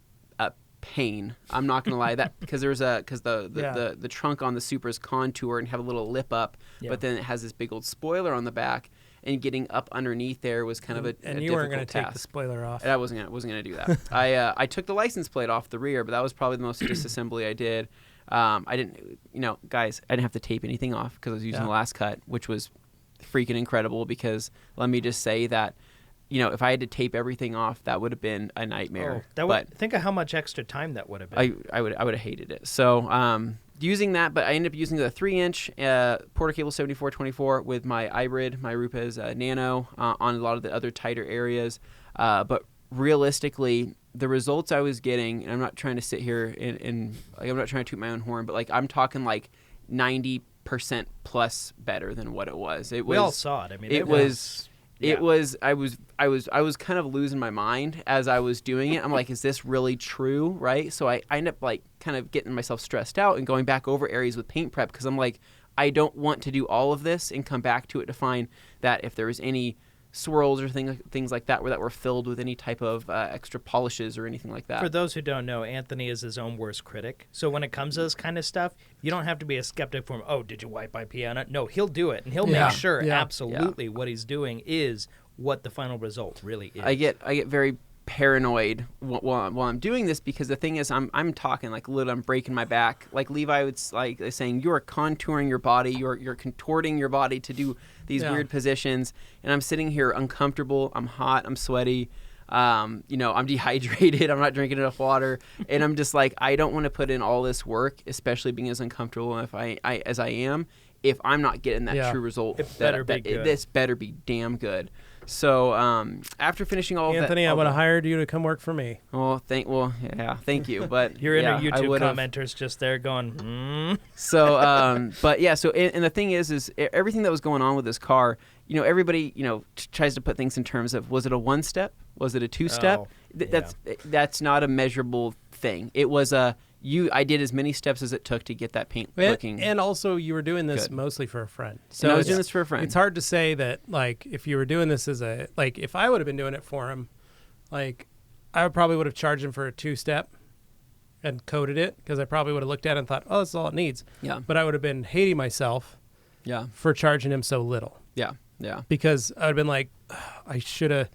pain. I'm not gonna lie, that because the trunk on the Supra's contour and have a little lip up, but then it has this big old spoiler on the back. And getting up underneath there was kind of a and you difficult weren't going to take task. the spoiler off. And I wasn't gonna do that. I took the license plate off the rear, but that was probably the most disassembly I did. I didn't, guys, I didn't have to tape anything off because I was using the Last Cut, which was freaking incredible. Because let me just say that, if I had to tape everything off, that would have been a nightmare. Think of how much extra time that would have been. I would have hated it. So using that, but I ended up using the 3-inch Porter Cable 7424 with my Hybrid, my Rupes Nano on a lot of the other tighter areas. But realistically, the results I was getting, and I'm not trying to sit here and I'm not trying to toot my own horn, but I'm talking 90% plus better than what it was. We all saw it. I mean, I was kind of losing my mind as I was doing it. I'm like, is this really true, right? So I end up kind of getting myself stressed out and going back over areas with paint prep, because I'm like, I don't want to do all of this and come back to it to find that if there was any swirls or things like that were filled with any type of extra polishes or anything like that. For those who don't know, Anthony is his own worst critic. So when it comes to this kind of stuff, you don't have to be a skeptic for him. Oh, did you wipe my piano? No, he'll do it, and he'll make sure absolutely what he's doing is what the final result really is. I get very paranoid while I'm doing this, because the thing is, I'm talking literally, I'm breaking my back. Like Levi would saying, you are contouring your body, you're contorting your body to do these weird positions, and I'm sitting here uncomfortable. I'm hot. I'm sweaty. I'm dehydrated. I'm not drinking enough water. And I'm just like, I don't want to put in all this work, especially being as uncomfortable as I am, if I'm not getting that true result. It better be good. This better be damn good. So after finishing all Anthony, that, I would have hired you to come work for me. Oh, thank you. But Your inner yeah, YouTube commenters just there going, So, but yeah, so, and the thing is everything that was going on with this car, everybody, tries to put things in terms of, was it a one step? Was it a two step? That's not a measurable thing. It was I did as many steps as it took to get that paint looking. And also, you were doing this good. Mostly for a friend. So I was doing this for a friend. It's hard to say that, like, if you were doing this as if I would have been doing it for him, like, I probably would have charged him for a two-step and coded it, because I probably would have looked at it and thought, oh, that's all it needs. Yeah. But I would have been hating myself for charging him so little. Yeah, yeah. Because I would have been like, I should have,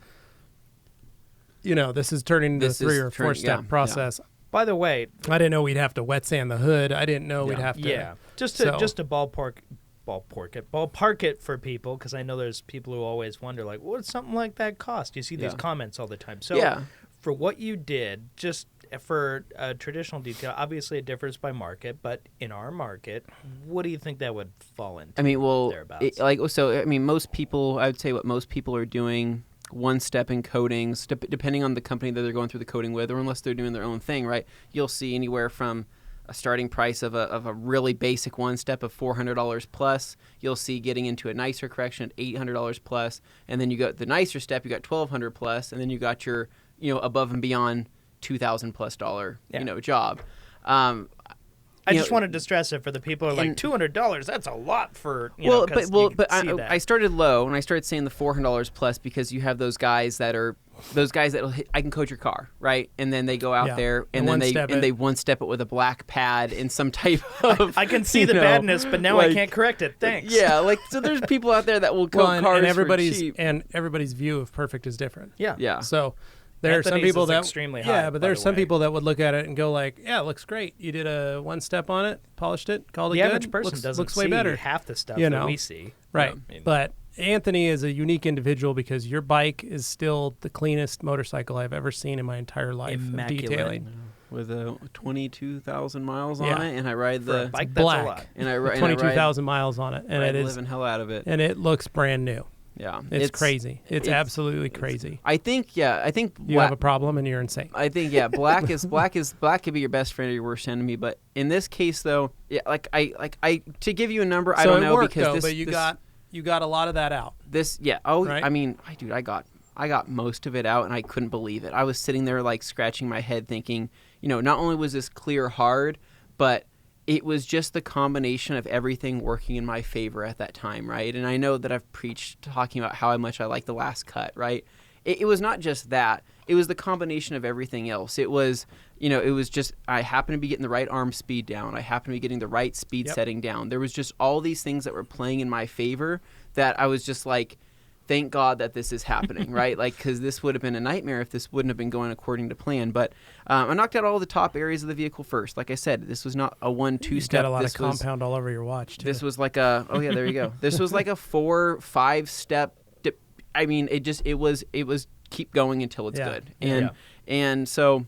this is turning into a 3 or 4 step process. Yeah. By the way, I didn't know we'd have to wet sand the hood. I didn't know we'd have to. Yeah, just to ballpark it for people, because I know there's people who always wonder, like, what does something like that cost? You see these comments all the time. So for what you did, just for a traditional detail, obviously it differs by market, but in our market, what do you think that would fall into? I mean, well, thereabouts? most people, I would say what most people are doing, one step in coatings, depending on the company that they're going through the coating with, or unless they're doing their own thing, right? You'll see anywhere from a starting price of a really basic one step of $400 plus. You'll see getting into a nicer correction at $800 plus, and then you got the nicer step, you got $1,200 plus, and then you got your above and beyond $2,000 plus job. I just wanted to stress it for the people who are like, $200, that's a lot for, I started low, and I started saying the $400 plus, because you have those guys that'll hit, I can coat your car, right? And then they go out there and then they one step it with a black pad in some type of. I can see the badness, but now I can't correct it. Thanks. Yeah, so there's people out there that will coat cars for cheap. And everybody's view of perfect is different. Yeah. So there are some people that extremely high, but there's some people that would look at it and go like, yeah, it looks great. You did a one step on it, polished it, called it good. The average person doesn't looks way see better. half the stuff that we see. Right. But Anthony is a unique individual, because your bike is still the cleanest motorcycle I've ever seen in my entire life. Immaculate. Of detailing. With 22,000 miles on it, and I ride the bike black, that's a lot. and I ride 22,000 miles on it, and it is living hell out of it, and it looks brand new. Yeah, it's crazy. It's absolutely crazy. I think you have a problem and you're insane. I think black could be your best friend or your worst enemy. But in this case, though, I to give you a number, I don't know, worked, because but you got a lot of that out. Right? I mean, I got most of it out, and I couldn't believe it. I was sitting there like scratching my head, thinking, not only was this clear hard, but it was just the combination of everything working in my favor at that time, right? And I know that I've preached talking about how much I like the last cut, right? It was not just that. It was the combination of everything else. It was, it was just, I happened to be getting the right arm speed down. I happened to be getting the right speed setting down. There was just all these things that were playing in my favor that I was just like, thank God that this is happening, right? Because this would have been a nightmare if this wouldn't have been going according to plan. But I knocked out all the top areas of the vehicle first. Like I said, this was not a 1-2 step. Got a lot of compound all over your watch, too. This was like there you go. This was like a 4-5 step. I mean, it was keep going until it's good. And so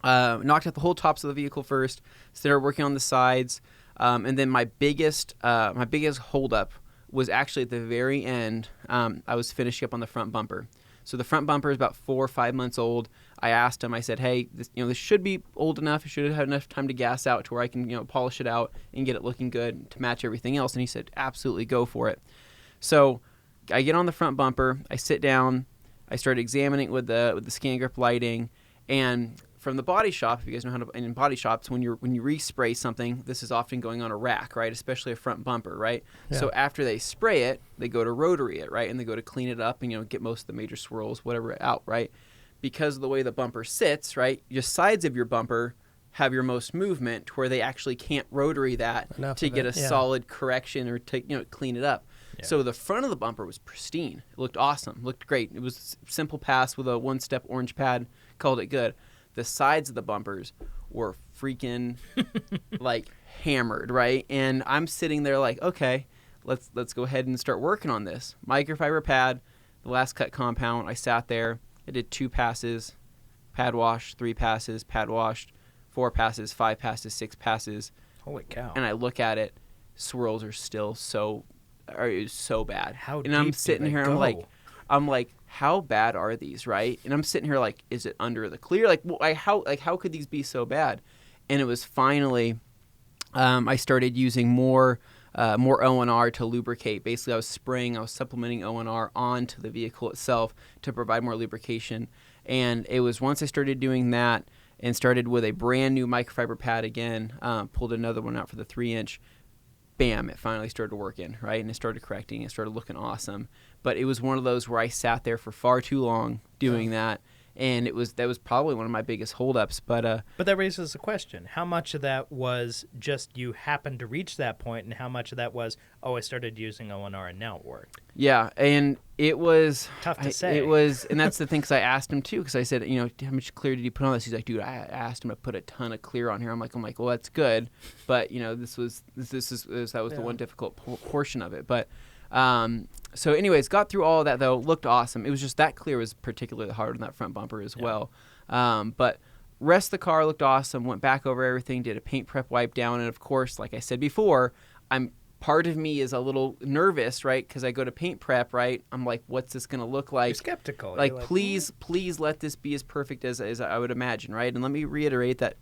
knocked out the whole tops of the vehicle first. Started working on the sides, and then my biggest holdup was actually at the very end. I was finishing up on the front bumper. So the front bumper is about 4 or 5 months old. I asked him, I said, hey, this should be old enough. It should have had enough time to gas out to where I can, polish it out and get it looking good to match everything else. And he said, absolutely, go for it. So I get on the front bumper. I sit down. I start examining it with the scan grip lighting. And from the body shop, if you guys know how to, in body shops, when you respray something, this is often going on a rack, right? Especially a front bumper, right? Yeah. So after they spray it, they go to rotary it, right? And they go to clean it up and get most of the major swirls, whatever, out, right? Because of the way the bumper sits, right? Your sides of your bumper have your most movement, to where they actually can't rotary that to get a solid correction or to clean it up. Yeah. So the front of the bumper was pristine. It looked awesome. Looked great. It was a simple pass with a one-step orange pad. Called it good. The sides of the bumpers were freaking like hammered, right? And I'm sitting there like, okay, let's go ahead and start working on this. Microfiber pad, the last cut compound. I sat there. I did 2 passes, pad wash, 3 passes, pad washed, 4 passes, 5 passes, 6 passes. Holy cow. And I look at it, swirls are still so bad. How and I'm deep sitting do they here, go? I'm like, how bad are these, right? And I'm sitting here like, is it under the clear? How could these be so bad? And it was finally, I started using more O&R to lubricate. Basically, I was supplementing O&R onto the vehicle itself to provide more lubrication. And it was once I started doing that and started with a brand new microfiber pad again, pulled another one out for the 3-inch, bam, it finally started working, right? And it started correcting. It started looking awesome. But it was one of those where I sat there for far too long doing that. And that was probably one of my biggest holdups. But that raises a question. How much of that was just you happened to reach that point, and how much of that was, I started using O&R and now it worked? Yeah, and it was tough to say. It was, and that's the thing, because I asked him too, because I said, how much clear did you put on this? He's like, dude, I asked him to put a ton of clear on here. I'm like, well, that's good, but that was the one difficult portion of it. But so anyways, got through all of that though, looked awesome. It was just that clear was particularly hard on that front bumper as well. But rest of the car looked awesome. Went back over everything, did a paint prep wipe down, and of course, like I said before, part of me is a little nervous, right? Because I go to paint prep, right? I'm like, what's this going to look like? You're skeptical. Like, please let this be as perfect as I would imagine, right? And let me reiterate that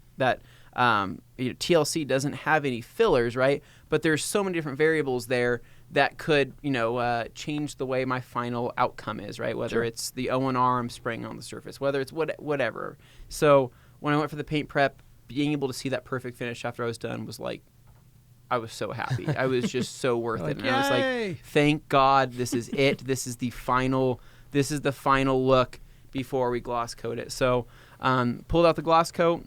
TLC doesn't have any fillers, right? But there's so many different variables there that could, change the way my final outcome is, right? Whether it's the O&R I'm spraying on the surface, whether it's whatever. So when I went for the paint prep, being able to see that perfect finish after I was done was like, I was so happy. I was just so worth it. And I was like, thank God this is it. This is the final look before we gloss coat it. So pulled out the gloss coat,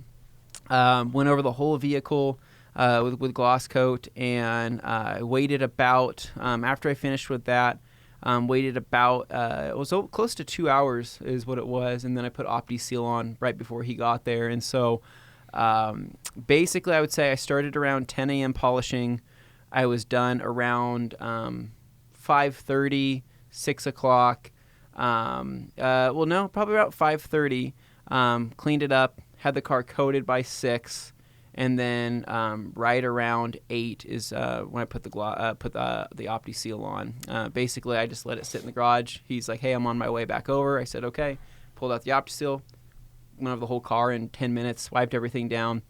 went over the whole vehicle with gloss coat, and waited about, after I finished with that, waited about, it was close to 2 hours is what it was. And then I put OptiSeal on right before he got there. And so basically I would say I started around 10 a.m. polishing. I was done around 5:30, 6 o'clock. Probably about 5:30. Cleaned it up, had the car coated by 6, and then right around 8 is when I put the OptiSeal on. Basically, I just let it sit in the garage. He's like, hey, I'm on my way back over. I said, okay. Pulled out the OptiSeal, went over the whole car in 10 minutes, wiped everything down.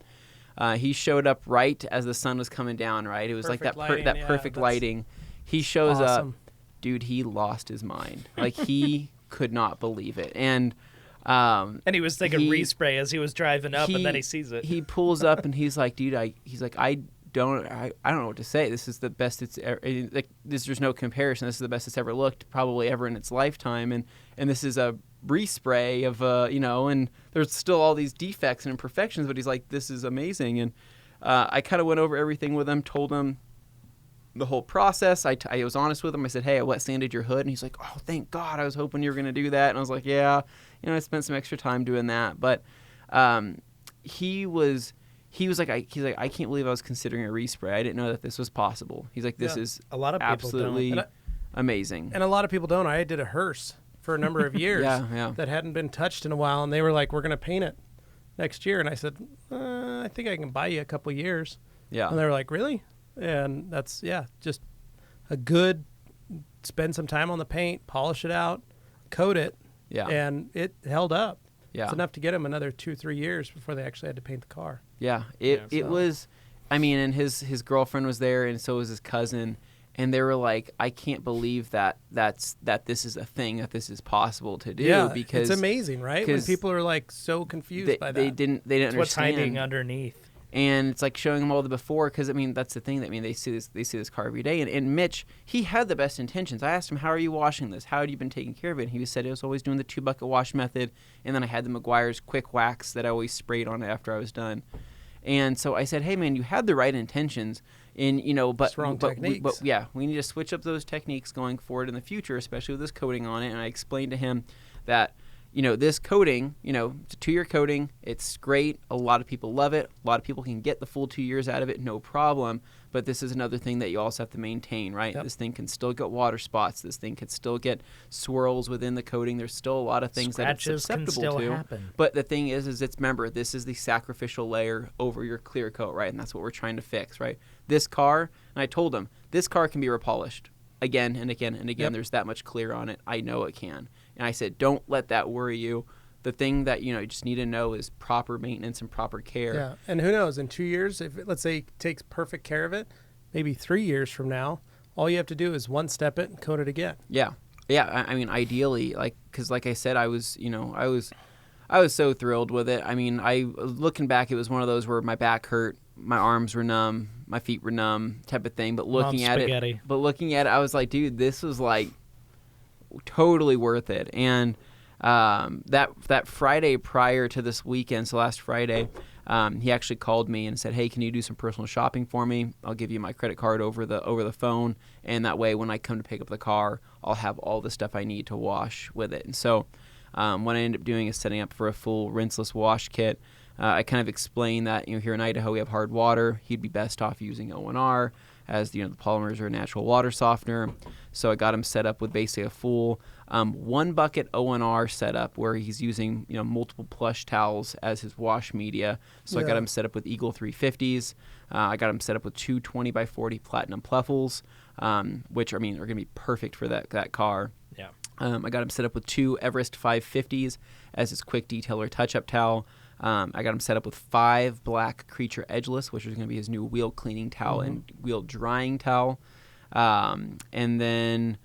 He showed up right as the sun was coming down, right? It was Perfect like lighting, that perfect lighting. He shows awesome. up. Dude, he lost his mind. Like, he could not believe it. And he was thinking respray as he was driving up, and then he sees it. He pulls up, and he's like, dude, I don't know what to say. This is the best it's ever, like, there's no comparison. This is the best it's ever looked, probably ever in its lifetime. And this is a respray of and there's still all these defects and imperfections, but he's like, this is amazing. And I kind of went over everything with him, told him the whole process. I was honest with him. I said, hey, I wet sanded your hood. And he's like, oh, thank God. I was hoping you were going to do that. And I was like, yeah, I spent some extra time doing that. But he was like, I can't believe I was considering a respray. I didn't know that this was possible. He's like, this is a lot of people absolutely don't. amazing. And a lot of people don't. I did a hearse for a number of years that hadn't been touched in a while, and they were like, we're going to paint it next year. And I said, I think I can buy you a couple years. Yeah. And they were like, really? And that's, just a good, spend some time on the paint, polish it out, coat it. Yeah. And it held up. Yeah. It's enough to get them another 2-3 years before they actually had to paint the car. Yeah. It was, and his girlfriend was there, and so was his cousin. And they were like, I can't believe that this is a thing, that this is possible to do. Yeah, because it's amazing, right? When people are like so confused by that. They didn't understand what's hiding underneath. And it's like showing them all the before, because that's the thing. They see this car every day. And Mitch, he had the best intentions. I asked him, how are you washing this? How have you been taking care of it? And he said he was always doing the 2-bucket wash method. And then I had the Meguiar's quick wax that I always sprayed on it after I was done. And so I said, hey man, you had the right intentions. And but we need to switch up those techniques going forward in the future, especially with this coating on it. And I explained to him that this coating, it's a 2-year coating. It's great. A lot of people love it. A lot of people can get the full 2 years out of it, no problem. But this is another thing that you also have to maintain, right? Yep. This thing can still get water spots. This thing can still get swirls within the coating. There's still a lot of things Scratches that it's susceptible can still to. happen. But the thing is remember, this is the sacrificial layer over your clear coat, right? And that's what we're trying to fix, right? This car, and I told him, this car can be repolished again and again and again. Yep. There's that much clear on it. I know it can. And I said, don't let that worry you. The thing that you just need to know is proper maintenance and proper care. Yeah, and who knows? In 2 years, if let's say he takes perfect care of it, maybe 3 years from now, all you have to do is one step it and coat it again. Yeah. I mean, ideally, because like I said, I was so thrilled with it. I mean, looking back, it was one of those where my back hurt, my arms were numb, my feet were numb, type of thing. But looking at it, I was like, dude, this was like totally worth it. And that Friday prior to this weekend, so last Friday, he actually called me and said, hey, can you do some personal shopping for me? I'll give you my credit card over the phone, and that way when I come to pick up the car, I'll have all the stuff I need to wash with it. And so what I ended up doing is setting up for a full rinseless wash kit. I kind of explained that here in Idaho we have hard water. He'd be best off using O&R, as the polymers are a natural water softener. So I got him set up with basically a full 1 bucket O&R setup where he's using multiple plush towels as his wash media. So I got him set up with Eagle 350s. I got him set up with 2 20x40 platinum Pluffles, which are going to be perfect for that car. Yeah. I got him set up with 2 Everest 550s as his quick detailer touch-up towel. I got him set up with 5 black Creature Edgeless, which is going to be his new wheel cleaning towel and wheel drying towel. And then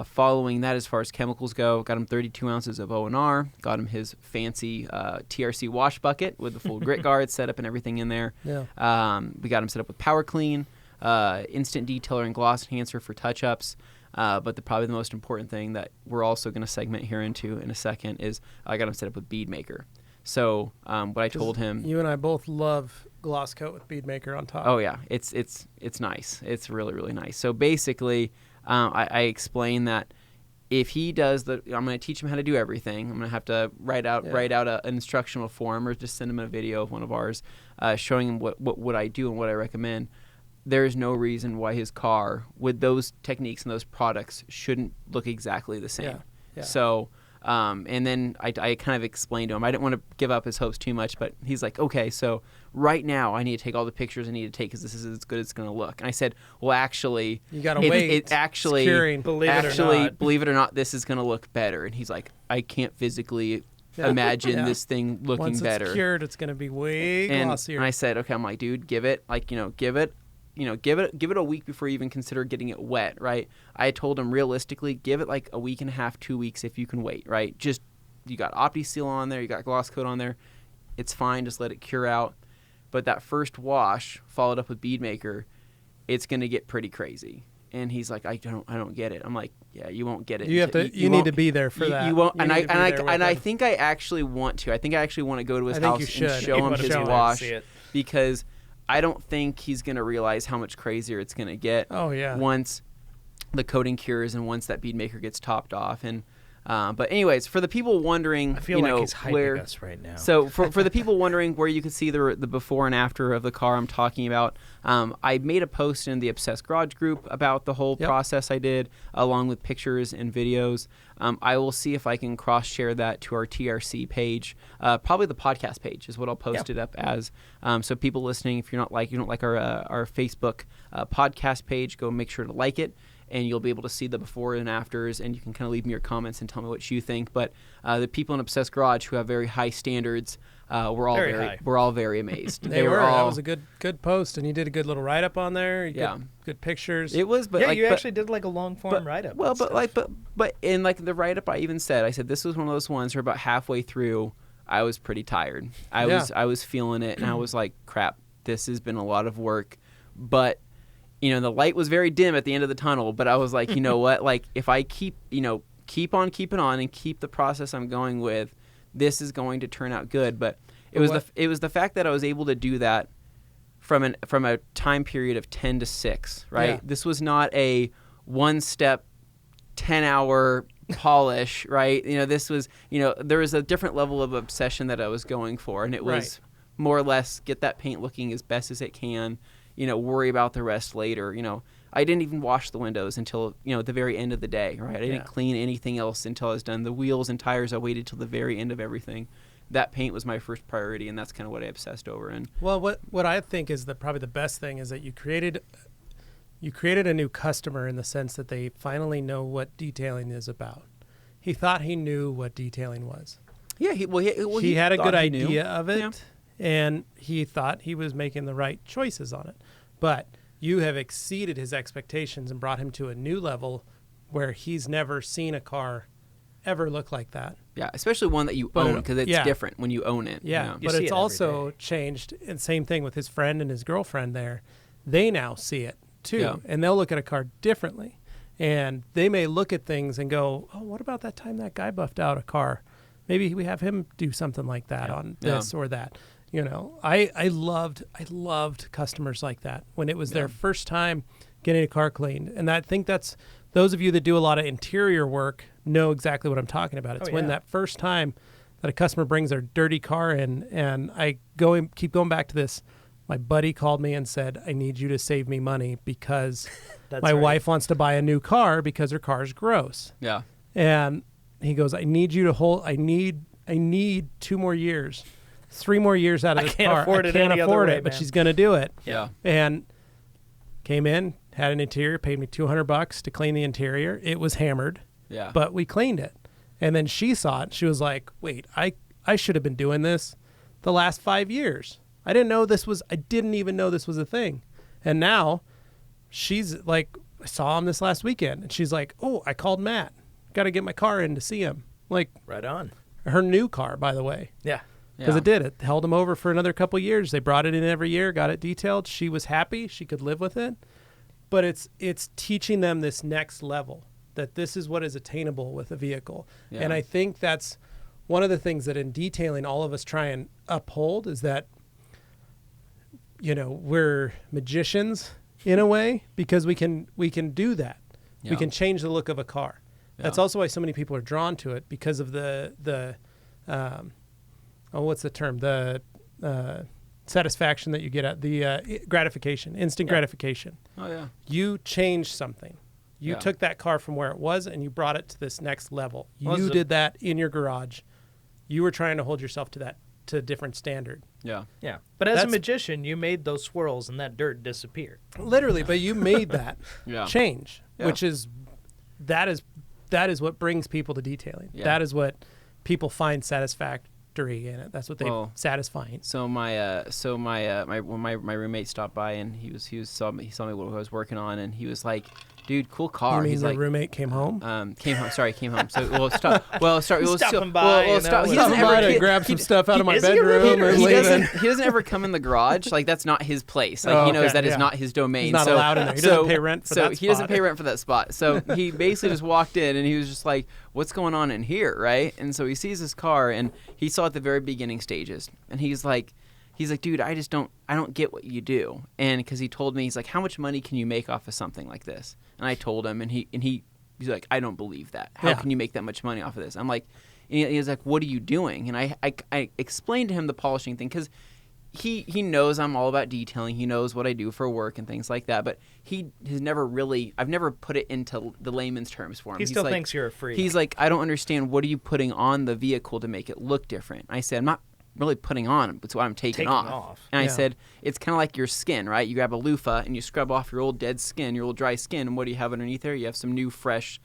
following that, as far as chemicals go, got him 32 ounces of O&R, got him his fancy TRC wash bucket with the full grit guard set up and everything in there. Yeah. We got him set up with Power Clean, instant detailer and gloss enhancer for touch-ups. But probably the most important thing that we're also going to segment here into in a second is I got him set up with Bead Maker. So what I told him, you and I both love gloss coat with Bead Maker on top. Oh yeah, it's nice. It's really, really nice. So basically, I explained that if he does I'm going to teach him how to do everything. I'm going to have to write out an instructional form or just send him a video of one of ours, showing him what I do and what I recommend. There's no reason why his car with those techniques and those products shouldn't look exactly the same. Yeah. So. And then I kind of explained to him. I didn't want to give up his hopes too much, but he's like, okay, so right now I need to take all the pictures I need to take because this is as good as it's going to look. And I said, well, actually, you got to wait. It actually, believe it or not, this is going to look better. And he's like, I can't physically imagine this thing looking better. Once it's cured, it's going to be way glossier. And I said, okay, I'm like, dude, give it a week before you even consider getting it wet, right? I told him realistically, give it like a week and a half, 2 weeks if you can wait, right? Just, you got OptiSeal on there, you got gloss coat on there. It's fine, just let it cure out. But that first wash, followed up with Bead Maker, it's going to get pretty crazy. And he's like, I don't get it. I'm like, yeah, you won't get it. You need to be there for that. You won't. And I think I actually want to. I think I actually want to go to his house and show him his wash because I don't think he's going to realize how much crazier it's going to get. Oh, yeah. Once the coating cures and once that Bead Maker gets topped off. And but anyways, for the people wondering, I feel like he's hyping us right now. So for the people wondering where you can see the before and after of the car I'm talking about, I made a post in the Obsessed Garage group about the whole process I did, along with pictures and videos. I will see if I can cross-share that to our TRC page. Probably the podcast page is what I'll post it up as. So people listening, if you don't like our Facebook podcast page, go make sure to like it. And you'll be able to see the before and afters, and you can kind of leave me your comments and tell me what you think. But the people in Obsessed Garage who have very high standards, we're all very amazed. They were. That was a good post, and you did a good little write up on there. Good pictures. It was, but you actually did like a long form write up. Well, but in like the write up, I even said this was one of those ones where about halfway through, I was pretty tired. I was feeling it, and I was like, crap, this has been a lot of work, but. The light was very dim at the end of the tunnel, but I was like, you know what? Like, if I keep on keeping on and keep the process I'm going with, this is going to turn out good. But it was the fact that I was able to do that from a time period of 10 to 6, right? Yeah. This was not a one-step, 10-hour polish, right? This was, there was a different level of obsession that I was going for, and it was more or less get that paint looking as best as it can, worry about the rest later. I didn't even wash the windows until, the very end of the day, right? I didn't clean anything else until I was done. The wheels and tires, I waited till the very end of everything. That paint was my first priority, and that's kind of what I obsessed over. And well, what I think is probably the best thing is that you created a new customer in the sense that they finally know what detailing is about. He thought he knew what detailing was. Yeah, he had a good idea of it, and he thought he was making the right choices on it. But you have exceeded his expectations and brought him to a new level where he's never seen a car ever look like that. Yeah, especially one that you own, because it's different when you own it. Yeah, but it's also changed. And same thing with his friend and his girlfriend there. They now see it too, and they'll look at a car differently. And they may look at things and go, oh, what about that time that guy buffed out a car? Maybe we have him do something like that on this or that. I loved customers like that when it was their first time getting a car cleaned. And I think that's, those of you that do a lot of interior work know exactly what I'm talking about. It's when that first time that a customer brings their dirty car in, and I keep going back to this. My buddy called me and said, I need you to save me money because my wife wants to buy a new car because her car's gross. Yeah. And he goes, I need you to I need 2 more years, 3 more years out of this car. I can't afford it, but she's going to do it. Yeah. And came in, had an interior, paid me $200 to clean the interior. It was hammered. Yeah. But we cleaned it. And then she saw it. She was like, wait, I should have been doing this the last 5 years. I didn't even know this was a thing. And now she's like, I saw him this last weekend, and she's like, oh, I called Matt. Got to get my car in to see him. Like, right on. Her new car, by the way. Yeah. Because it held him over for another couple years. They brought it in every year, got it detailed. She was happy. She could live with it. But it's teaching them this next level, that this is what is attainable with a vehicle. Yeah. And I think that's one of the things that in detailing all of us try and uphold is that, we're magicians in a way because we can do that. Yeah. We can change the look of a car. Yeah. That's also why so many people are drawn to it, because of the what's the term? The satisfaction that you get at the gratification, instant gratification. Oh yeah. You changed something. You took that car from where it was and you brought it to this next level. You did that in your garage. You were trying to hold yourself to a different standard. Yeah. Yeah. But as a magician, you made those swirls and that dirt disappear. Literally, but you made that change, which is that is what brings people to detailing. Yeah. That is what people find satisfactory in it. That's what they satisfying. So my roommate stopped by, and he saw me what I was working on, and he was like, dude, cool car. You mean He's your like, roommate came home? Came home. So Stopping by. He doesn't ever grab some stuff out of my bedroom. He doesn't ever come in the garage. Like, that's not his place. Like, he knows that is not his domain. He's not allowed in there. He doesn't pay rent for that spot. He doesn't pay rent for that spot. So he basically just walked in, and he was just like, what's going on in here, right? And so he sees his car, and he saw at the very beginning stages, and he's like, dude, I don't get what you do. And because he told me, he's like, how much money can you make off of something like this? And I told him, and he's like, I don't believe that. How can you make that much money off of this? I'm like, and he was like, what are you doing? And I explained to him the polishing thing, because he knows I'm all about detailing. He knows what I do for work and things like that. But he has I've never put it into the layman's terms for him. He still thinks you're a freak. He's like, I don't understand. What are you putting on the vehicle to make it look different? I said, I'm not really putting on, it's what I'm taking off. And I said, it's kind of like your skin, right? You grab a loofah and you scrub off your old dead skin, your old dry skin, and what do you have underneath there? You have some new, fresh,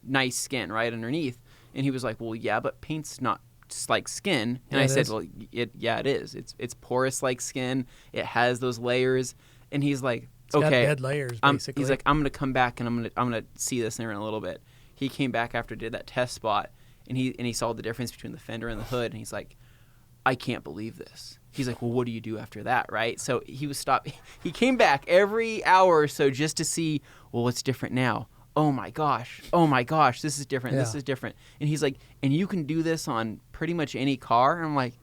nice skin right underneath. And he was like, well, yeah, but paint's not just like skin. And I said, well, it is. It's porous like skin. It has those layers. And he's like, it's got dead layers, basically. He's like, I'm gonna come back and I'm gonna see this in a little bit. He came back after did that test spot, and he saw the difference between the fender and the hood, and he's like, I can't believe this. He's like, well, what do you do after that, right? So he came back every hour or so just to see, well, what's different now? Oh my gosh, this is different, this is different. And he's like, and you can do this on pretty much any car? And I'm like,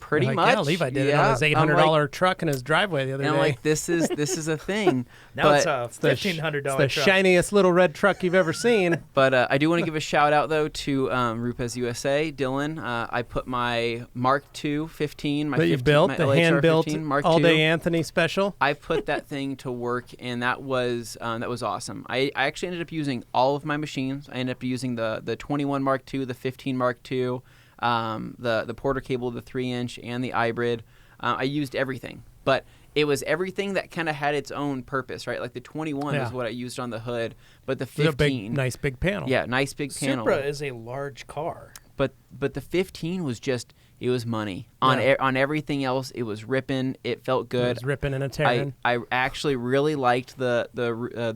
Pretty You're like, much. Yeah, Levi did it on his $800 truck in his driveway the other day. And I'm like, this is a thing. Now but it's a $1,500 truck. It's the shiniest little red truck you've ever seen. But I do want to give a shout out though to Rupes USA, Dylan. I put my Mark II 15, my that you 15, built, my the LHR hand-built 15, Mark All II. Day Anthony special. I put that thing to work, and that was awesome. I actually ended up using all of my machines. I ended up using the 21 Mark II, the 15 Mark II, the Porter cable, the 3-inch, and the hybrid. I used everything, but it was everything that kind of had its own purpose, right? Like the 21 was what I used on the hood, but the 15, nice big panel. yeah, nice big panel. Supra is a large car. But the 15 was just, it was money. On everything else, it was ripping. It felt good. It was ripping and a tearing. I actually really liked the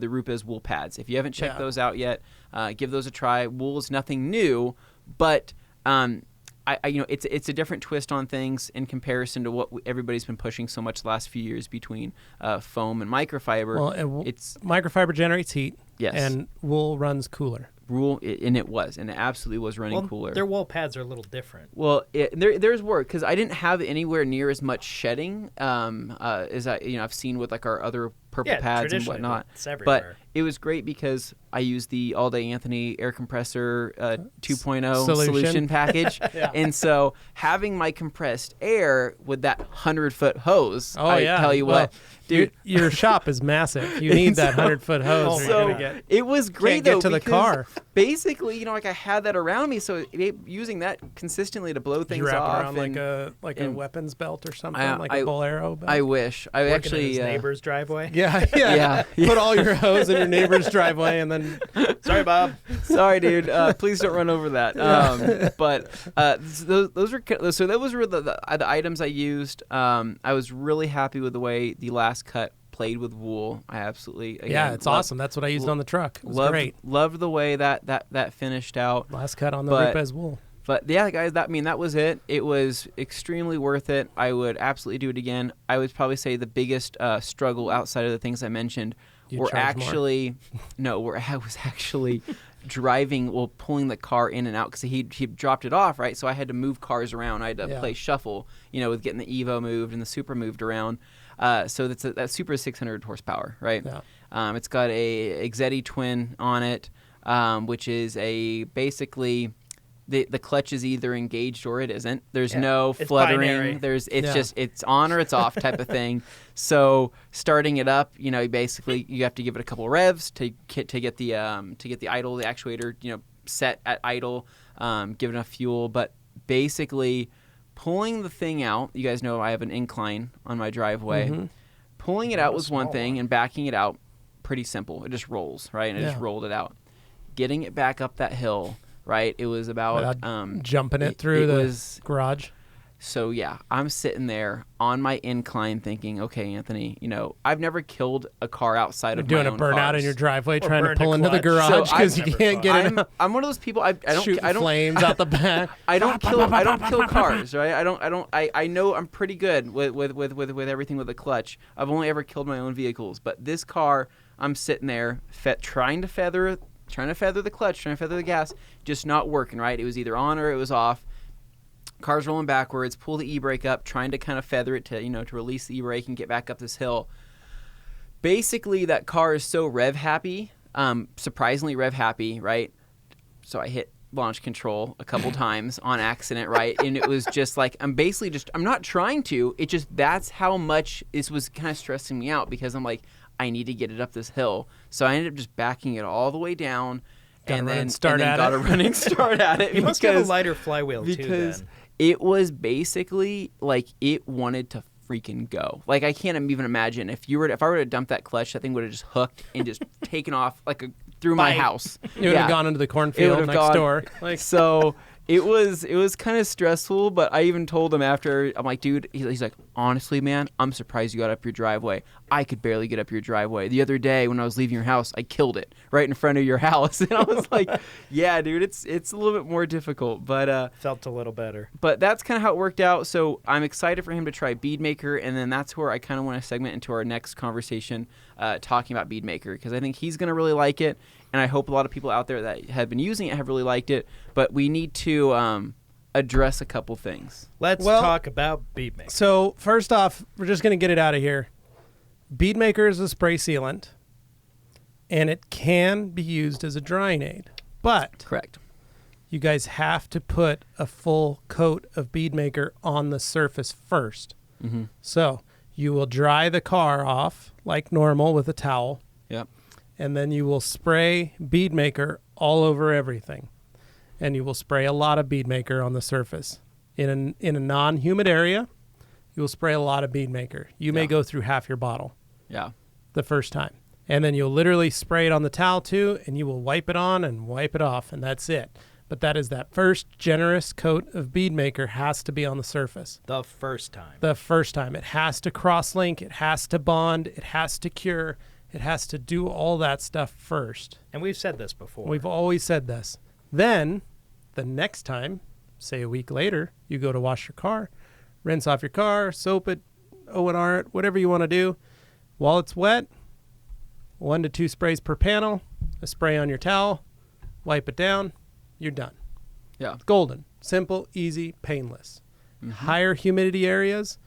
Rupes wool pads. If you haven't checked those out yet, give those a try. Wool is nothing new, but it's a different twist on things in comparison to what everybody's been pushing so much the last few years between foam and microfiber. Well, it's microfiber generates heat. Yes. And wool runs cooler. And it absolutely was running cooler. Their wool pads are a little different. Well, there's work because I didn't have anywhere near as much shedding as I've seen with like our other purple pads and whatnot. It's everywhere. But it was great because I used the All Day Anthony air compressor 2.0 solution package, and so having my compressed air with that 100-foot hose, tell you what, dude, your shop is massive. You need that 100-foot hose. So it was great though, get to the car. Basically, like I had that around me, so using that consistently to blow things off, around like a weapons belt or something, like a bolero belt. I wish. I actually in his neighbor's driveway. Yeah. Put all your hose in your neighbor's driveway, and then sorry, Bob. Sorry, dude. Please don't run over that. But those were the items I used. I was really happy with the way the last cut played with wool. I absolutely it's awesome. That's what I used on the truck. It was great. Loved the way that finished out. Last cut on the Rupes wool. But yeah, guys, that was it. It was extremely worth it. I would absolutely do it again. I would probably say the biggest struggle outside of the things I mentioned were actually where I was actually driving, pulling the car in and out because he dropped it off, right? So I had to move cars around. I had to play shuffle, with getting the Evo moved and the Supra moved around. So that Supra is 600 horsepower, right? Yeah. It's got a Exetti twin on it, which is basically the clutch is either engaged or it isn't. There's no fluttering. It's on or it's off type of thing. So starting it up, basically you have to give it a couple of revs to get the idle, the actuator, set at idle, give it enough fuel. But basically pulling the thing out, you guys know I have an incline on my driveway. Mm-hmm. Pulling it out was one thing, and backing it out, pretty simple. It just rolls, right? And I just rolled it out. Getting it back up that hill, right? It was about jumping it through the garage. So yeah, I'm sitting there on my incline thinking, okay, Anthony, I've never killed a car outside of my own doing a burnout cars. in your driveway, trying to pull into the garage because you can't get in. I'm one of those people. I don't flames out the back. I don't kill cars, right? I know I'm pretty good with everything with the clutch. I've only ever killed my own vehicles, but this car, I'm sitting there trying to feather the clutch, trying to feather the gas, just not working, right? It was either on or it was off. Car's rolling backwards, pull the e-brake up, trying to kind of feather it to, to release the e-brake and get back up this hill. Basically, that car is so rev happy, surprisingly rev happy, right? So I hit launch control a couple times on accident, right? And it was just like, I'm not trying to, that's how much this was kind of stressing me out because I'm like, I need to get it up this hill. So I ended up just backing it all the way down. Got a running start at it. You must have a lighter flywheel too, because then. It was basically like it wanted to freaking go. Like I can't even imagine if I were to dump that clutch, that thing would have just hooked and just taken off through my house. It would have gone into the cornfield next door. So it was kind of stressful, but I even told him after, I'm like, dude, he's like, honestly, man, I'm surprised you got up your driveway. I could barely get up your driveway. The other day when I was leaving your house, I killed it right in front of your house. And I was like, yeah, dude, it's a little bit more difficult, but felt a little better. But that's kind of how it worked out. So I'm excited for him to try Bead Maker, and then that's where I kind of want to segment into our next conversation, talking about Bead Maker, because I think he's going to really like it. And I hope a lot of people out there that have been using it have really liked it. But we need to address a couple things. Let's talk about Bead Maker. So first off, we're just going to get it out of here. Bead Maker is a spray sealant, and it can be used as a drying aid. But Correct. you guys have to put a full coat of Bead Maker on the surface first. Mm-hmm. So you will dry the car off like normal with a towel, Yep. and then you will spray Bead Maker all over everything. And you will spray a lot of Bead Maker on the surface. In a non-humid area, you will spray a lot of Bead Maker. You may go through half your bottle Yeah. the first time. And then you'll literally spray it on the towel too, and you will wipe it on and wipe it off, and that's it. But that is that first generous coat of Bead Maker has to be on the surface. The first time. The first time. It has to cross-link, it has to bond, it has to cure, it has to do all that stuff first. And we've said this before. We've always said this. Then, the next time, say a week later, you go to wash your car, rinse off your car, soap it, O&R it, whatever you want to do. While it's wet, 1 to 2 sprays per panel, a spray on your towel, wipe it down, you're done. Yeah. Golden. Simple, easy, painless. Higher humidity areas,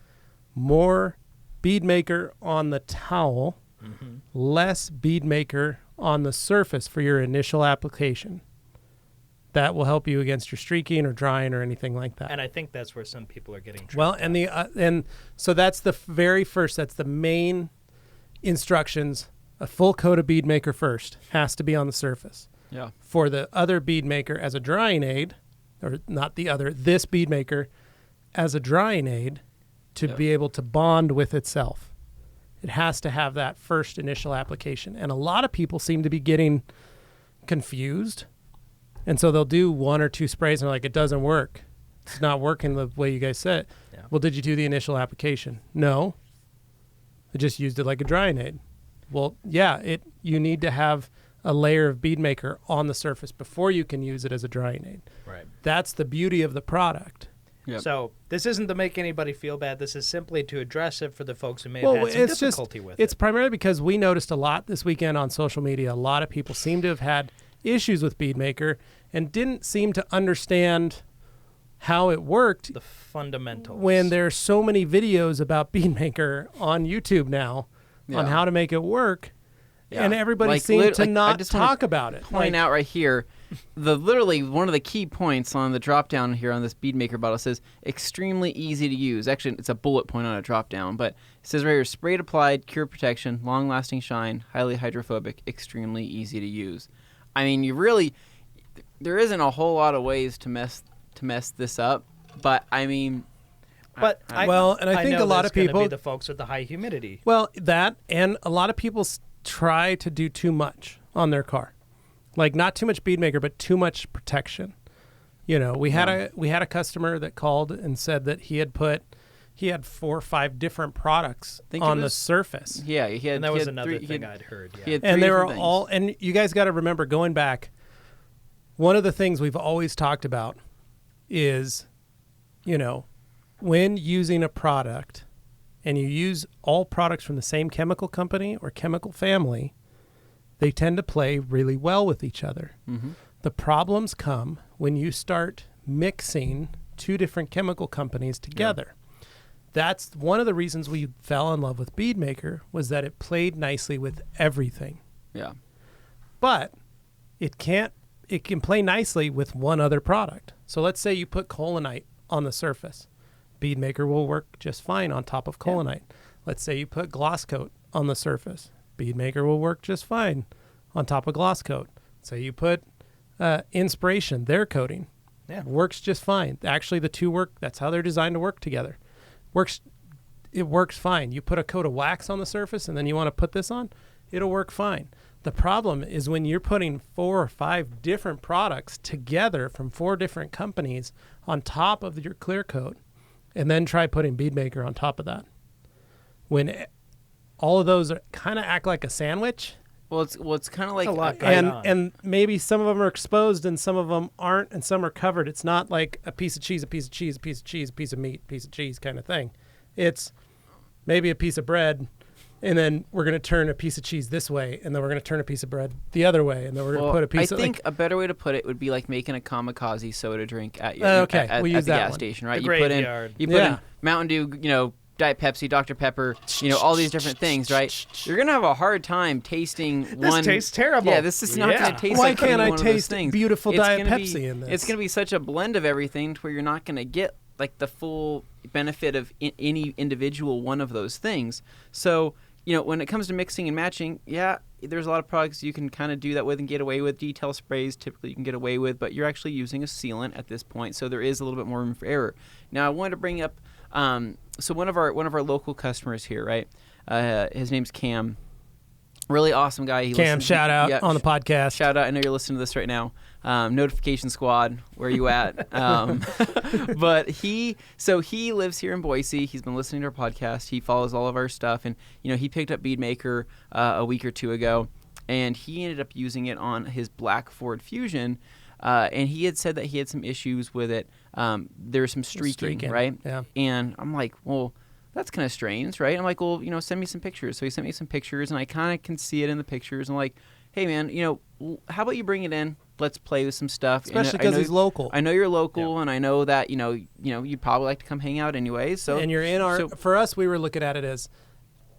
more Bead Maker on the towel, less Bead Maker on the surface for your initial application. That will help you against your streaking or drying or anything like that. And I think that's where some people are getting tripped Well, and and so that's the very first. That's the main instructions. A full coat of Bead Maker first has to be on the surface. Yeah. For the other Bead Maker as a drying aid, or not the other, this Bead Maker as a drying aid to be able to bond with itself. It has to have that first initial application. And a lot of people seem to be getting confused. And so they'll do 1 or 2 sprays and they're like, it doesn't work. It's not working the way you guys said. Yeah. Well, did you do the initial application? No. I just used it like a drying aid. Well, yeah, you need to have a layer of Bead Maker on the surface before you can use it as a drying aid. Right. That's the beauty of the product. Yep. So this isn't to make anybody feel bad. This is simply to address it for the folks who may have had some difficulty with it. It's primarily because we noticed a lot this weekend on social media. A lot of people seem to have had issues with Bead Maker and didn't seem to understand how it worked The fundamentals. when there's so many videos about Bead Maker on YouTube now on how to make it work. Yeah. And everybody Like, seemed to I not just wanna talk about it. Point out right here, literally one of the key points on the drop down here on this Bead Maker bottle says extremely easy to use. Actually, it's a bullet point on a drop down, but it says right here, sprayed applied, cure protection, long lasting shine, highly hydrophobic, extremely easy to use. I mean, there isn't a whole lot of ways to mess this up, but I mean, But I think know a lot that's of people gonna be the folks with the high humidity. Well, that and a lot of people try to do too much on their car, like not too much Bead Maker, but too much protection. You know, we had a customer that called and said that he had 4 or 5 different products on the surface. Yeah, he had. And that he was had another three, thing I'd heard. He Yeah. had And 3 they were different things. all, and you guys got to remember, going back, one of the things we've always talked about is, you know, when using a product and you use all products from the same chemical company or chemical family, they tend to play really well with each other. Mm-hmm. The problems come when you start mixing 2 different chemical companies together. That's one of the reasons we fell in love with Bead Maker, was that it played nicely with everything. Yeah. But it can play nicely with one other product. So let's say you put Colinite on the surface. Bead Maker will work just fine on top of Colinite. Let's say you put Gloss Coat on the surface. Bead Maker will work just fine on top of Gloss Coat. Say you put Inspiration, their coating, works just fine. Actually, the 2 work. That's how they're designed to work together. It works fine. You put a coat of wax on the surface and then you want to put this on, it'll work fine. The problem is when you're putting 4 or 5 different products together from 4 different companies on top of your clear coat, and then try putting Bead Maker on top of that. When all of those kind of act like a sandwich. Well, it's kind of like a lot going on. And maybe some of them are exposed and some of them aren't, and some are covered. It's not like a piece of cheese, a piece of cheese, a piece of cheese, a piece of meat, a piece of cheese kind of thing. It's maybe a piece of bread and then we're going to turn a piece of cheese this way, and then we're going to turn a piece of bread the other way, and then we're going to put a piece I of... think a better way to put it would be like making a kamikaze soda drink at your Okay, at we'll the use that gas one. station, right? The You put in graveyard. Mountain Dew, Diet Pepsi, Dr. Pepper, all these different things, right? You're going to have a hard time tasting This one. tastes terrible. Yeah, this is not going to taste Why like can't any I one of those taste things. beautiful It's Diet gonna Pepsi be, in this? It's going to be such a blend of everything to where you're not going to get like the full benefit of any individual one of those things. So, when it comes to mixing and matching, there's a lot of products you can kind of do that with and get away with. Detail sprays typically you can get away with, but you're actually using a sealant at this point, so there is a little bit more room for error. Now, I wanted to bring up so one of our local customers here, right? His name's Cam. Really awesome guy. Cam, shout out on the podcast. Shout out. I know you're listening to this right now. Notification squad, where are you at? But he lives here in Boise. He's been listening to our podcast. He follows all of our stuff, and he picked up Bead Maker a week or two ago, and he ended up using it on his black Ford Fusion. And he had said that he had some issues with it. There was some streaking, right? Yeah. And I'm like, well, that's kind of strange, right? I'm like, well, send me some pictures. So he sent me some pictures, and I kind of can see it in the pictures. I'm like, hey, man, how about you bring it in? Let's play with some stuff. Especially because he's local. I know you're local, and I know that, you'd probably like to come hang out anyway. So and you're in our... for us, we were looking at it as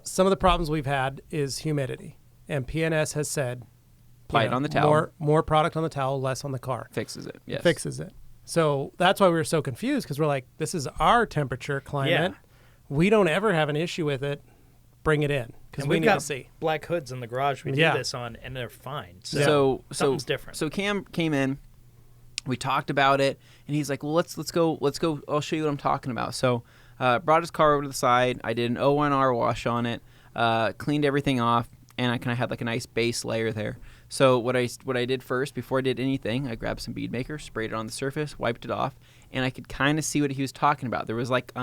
some of the problems we've had is humidity. And PNS has said... Apply it on the towel. More product on the towel, less on the car. Fixes it, yes. Fixes it. So that's why we were so confused, because we're like, this is our temperature climate. Yeah. We don't ever have an issue with it. Bring it in, because we we've need got to see. black hoods in the garage we do this on, and they're fine. So something's different. So Cam came in, we talked about it, and he's like, well, let's go. I'll show you what I'm talking about. So brought his car over to the side. I did an O1R wash on it, cleaned everything off, and I kind of had like a nice base layer there. So what I did first, before I did anything, I grabbed some Bead Maker, sprayed it on the surface, wiped it off, and I could kind of see what he was talking about. There was like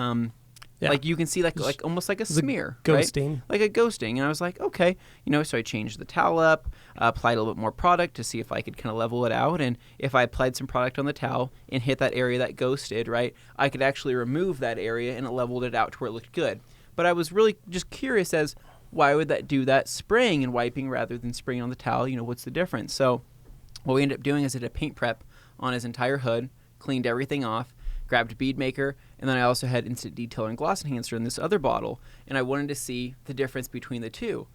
like you can see like almost like a smear, ghosting, right? Like a ghosting. And I was like, okay, so I changed the towel up, applied a little bit more product to see if I could kind of level it out. And if I applied some product on the towel and hit that area that ghosted, right, I could actually remove that area and it leveled it out to where it looked good. But I was really just curious as why would that do that spraying and wiping rather than spraying on the towel? What's the difference? So what we ended up doing is I did a paint prep on his entire hood, cleaned everything off, grabbed Bead Maker, and then I also had Instant Detail and Gloss Enhancer in this other bottle, and I wanted to see the difference between the two.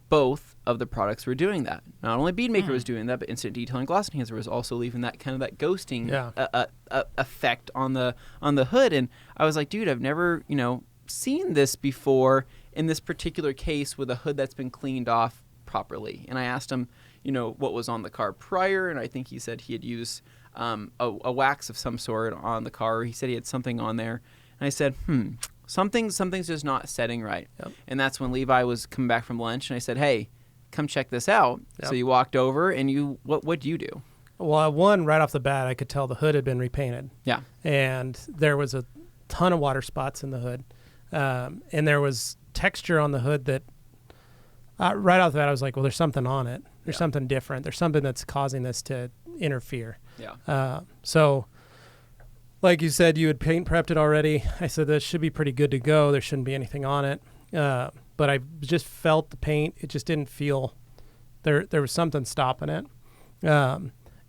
Both of the products were doing that. Not only Bead Maker was doing that, but Instant Detail and Gloss Enhancer was also leaving that kind of that ghosting effect on the hood. And I was like, dude, I've never seen this before in this particular case with a hood that's been cleaned off properly. And I asked him, what was on the car prior, and I think he said he had used a wax of some sort on the car. He said he had something on there. And I said, something's just not setting right. Yep. And that's when Levi was coming back from lunch, and I said, hey, come check this out. Yep. So you walked over, and what do you do? Well, one, right off the bat, I could tell the hood had been repainted. Yeah. And there was a ton of water spots in the hood. And there was texture on the hood that right off the bat, I was like, well, there's something on it. There's something different. There's something that's causing this to interfere. Yeah. So like you said, you had paint prepped it already. I said this should be pretty good to go. There shouldn't be anything on it. But I just felt the paint. It just didn't feel there was something stopping it.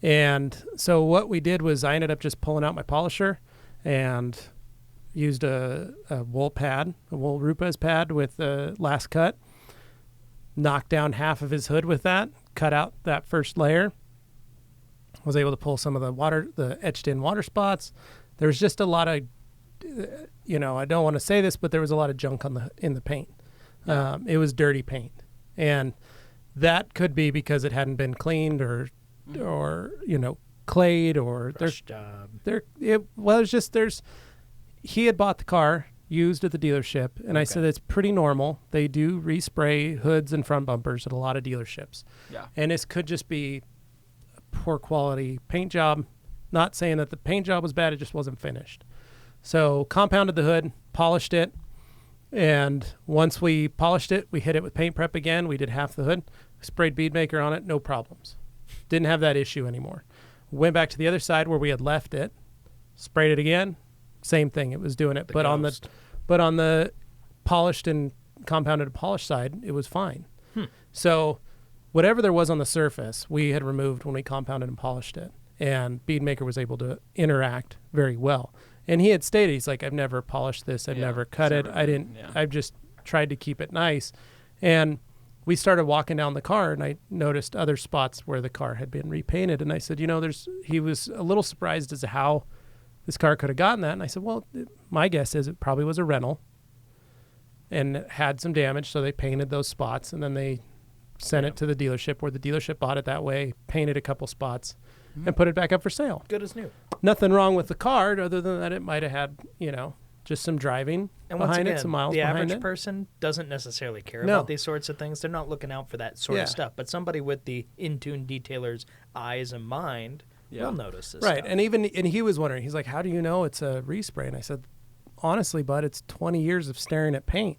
And so what we did was I ended up just pulling out my polisher and used a wool pad, a wool Rupes pad with a last cut, knocked down half of his hood with that, cut out that first layer, was able to pull some of the etched in water spots. There was just a lot of, I don't want to say this, but there was a lot of junk in the paint. Yeah. It was dirty paint. And that could be because it hadn't been cleaned or clayed or Brush job. He had bought the car used at the dealership, and I said it's pretty normal. They do respray hoods and front bumpers at a lot of dealerships. Yeah. And this could just be a poor quality paint job. Not saying that the paint job was bad, it just wasn't finished. So compounded the hood, polished it, and once we polished it, we hit it with paint prep again. We did half the hood, sprayed Bead Maker on it, no problems. Didn't have that issue anymore. Went back to the other side where we had left it, sprayed it again, same thing. It was doing it, but on the polished and compounded and polished side, it was fine. So whatever there was on the surface, we had removed when we compounded and polished it. And Beadmaker was able to interact very well. And he had stated, he's like, I've never polished this. I've never cut it. I've just tried to keep it nice. And we started walking down the car, and I noticed other spots where the car had been repainted. And I said, he was a little surprised as to how this car could have gotten that. And I said, well, my guess is it probably was a rental and had some damage. So they painted those spots, and then they sent it to the dealership, where the dealership bought it that way, painted a couple spots, and put it back up for sale. Good as new. Nothing wrong with the car other than that it might have had, just some driving And behind once again, it, some miles the behind average it. person doesn't necessarily care No. about these sorts of things. They're not looking out for that sort of stuff. But somebody with the in-tune detailer's eyes and mind will notice this Right. stuff. And he was wondering, he's like, how do you know it's a respray? And I said, honestly, bud, it's 20 years of staring at paint.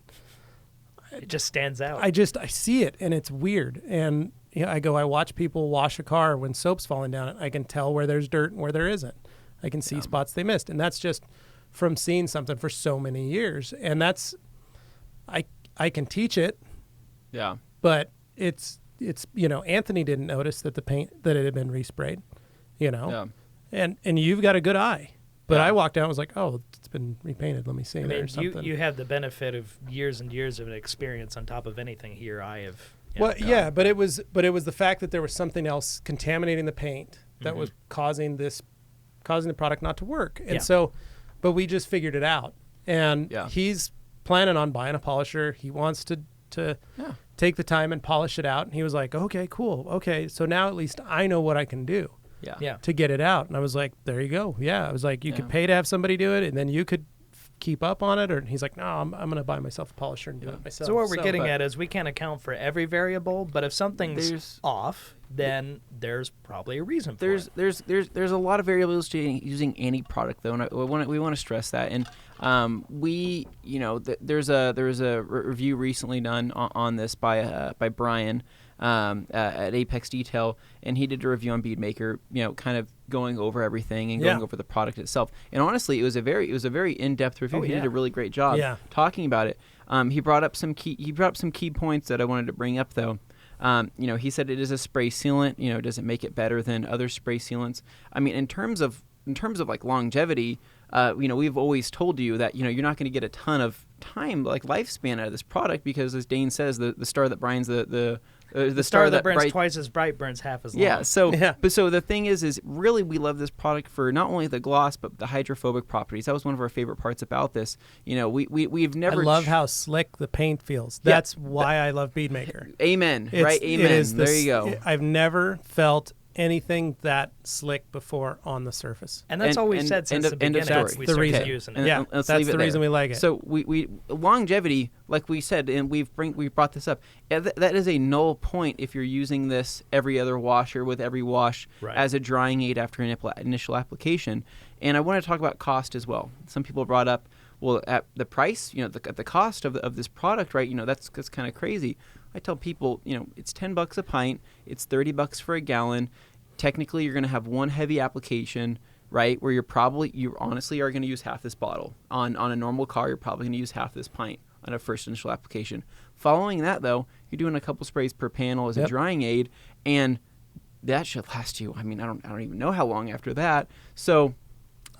It just stands out. I see it, and it's weird. And I watch people wash a car when soap's falling down it. I can tell where there's dirt and where there isn't. I can see spots they missed. And that's just from seeing something for so many years. And that's, I can teach it. Yeah. But it's Anthony didn't notice that that it had been resprayed, Yeah. and you've got a good eye. But Yeah. I walked down and was like, oh, it's been repainted. Let me see. I mean, There's something. you have the benefit of years and years of experience on top of anything here I have. Well, yeah, but it was the fact that there was something else contaminating the paint that was causing the product not to work. And so, but we just figured it out. And he's planning on buying a polisher. He wants to take the time and polish it out. And he was like, okay, cool. Okay, so now at least I know what I can do to get it out. And I was like, there you go. Yeah, I was like, you could pay to have somebody do it, and then you could keep up on it. Or he's like, no, I'm going to buy myself a polisher and do it myself. So what we're getting at is we can't account for every variable, but if something's off, then there's probably a reason for it. There's a lot of variables to using any product, though, and we want to stress that. And there's a review recently done on this by Brian at Apex Detail, and he did a review on Beadmaker, kind of going over everything and going over the product itself. And honestly, it was a very in-depth review. He did a really great job talking about it. He brought up some key points that I wanted to bring up, though. He said it is a spray sealant. Does it make it better than other spray sealants? I mean, in terms of like longevity, we've always told you that you're not going to get a ton of time, like lifespan, out of this product, because, as Dane says, the star that brines the star that burns twice as bright burns half as long. Yeah. But so the thing is really we love this product for not only the gloss but the hydrophobic properties. That was one of our favorite parts about this. We've never. I love how slick the paint feels. That's why I love Beadmaker. Amen. Right. Amen. There you go. I've never felt anything that slick before on the surface. And that's all we've said since the beginning. That's the reason. Using it. That's the reason we like it. So we longevity, like we said, and we brought this up. That is a null point if you're using this every other wash or with every wash as a drying aid after an initial application. And I want to talk about cost as well. Some people brought up, well, at the price, the cost of this product, right? That's kind of crazy. I tell people, it's $10 a pint, it's $30 for a gallon. Technically, you're going to have one heavy application, right, where you honestly are going to use half this bottle. On a normal car, you're probably going to use half this pint on a first initial application. Following that, though, you're doing a couple sprays per panel as a drying aid, and that should last you. I mean, I don't even know how long after that. So,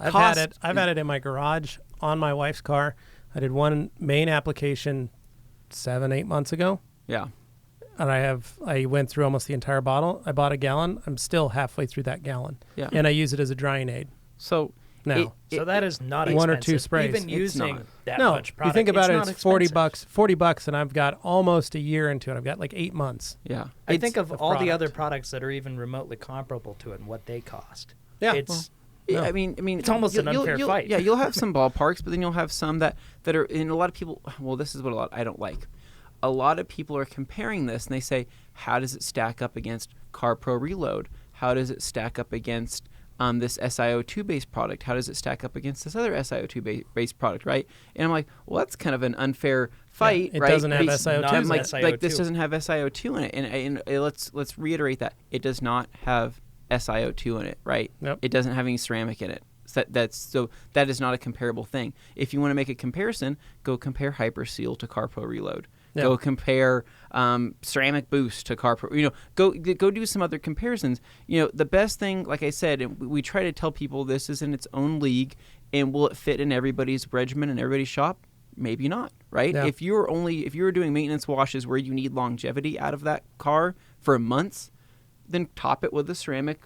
I've had it in my garage on my wife's car. I did one main application 7-8 months ago. Yeah. And I went through almost the entire bottle. I bought a gallon. I'm still halfway through that gallon. Yeah. And I use it as a drying aid. So now. So that is not expensive. One or two sprays. Even using that no, much product. You think about it's it's $40, and I've got almost a year into it. I've got like 8 months. Yeah. I think of all the other products that are even remotely comparable to it and what they cost. Yeah. I mean, it's almost an unfair fight. Yeah, you'll have some ballparks, but then you'll have some that are, and a lot of people, well, this is what I don't like. A lot of people are comparing this, and they say, how does it stack up against CarPro Reload? How does it stack up against this SiO2-based product? How does it stack up against this other SiO2-based product, right? And I'm like, well, that's kind of an unfair fight, it right? doesn't have SiO2. Like this doesn't have SiO2 in it, and let's reiterate that. It does not have SiO2 in it, right? Yep. It doesn't have any ceramic in it. So that is not a comparable thing. If you want to make a comparison, go compare Hyperseal to CarPro Reload. Yeah. Go compare Ceramic Boost to CarPro. Go do some other comparisons. The best thing, like I said, and we try to tell people this is in its own league, and will it fit in everybody's regimen and everybody's shop? Maybe not, right? Yeah. If you're doing maintenance washes where you need longevity out of that car for months, then top it with a ceramic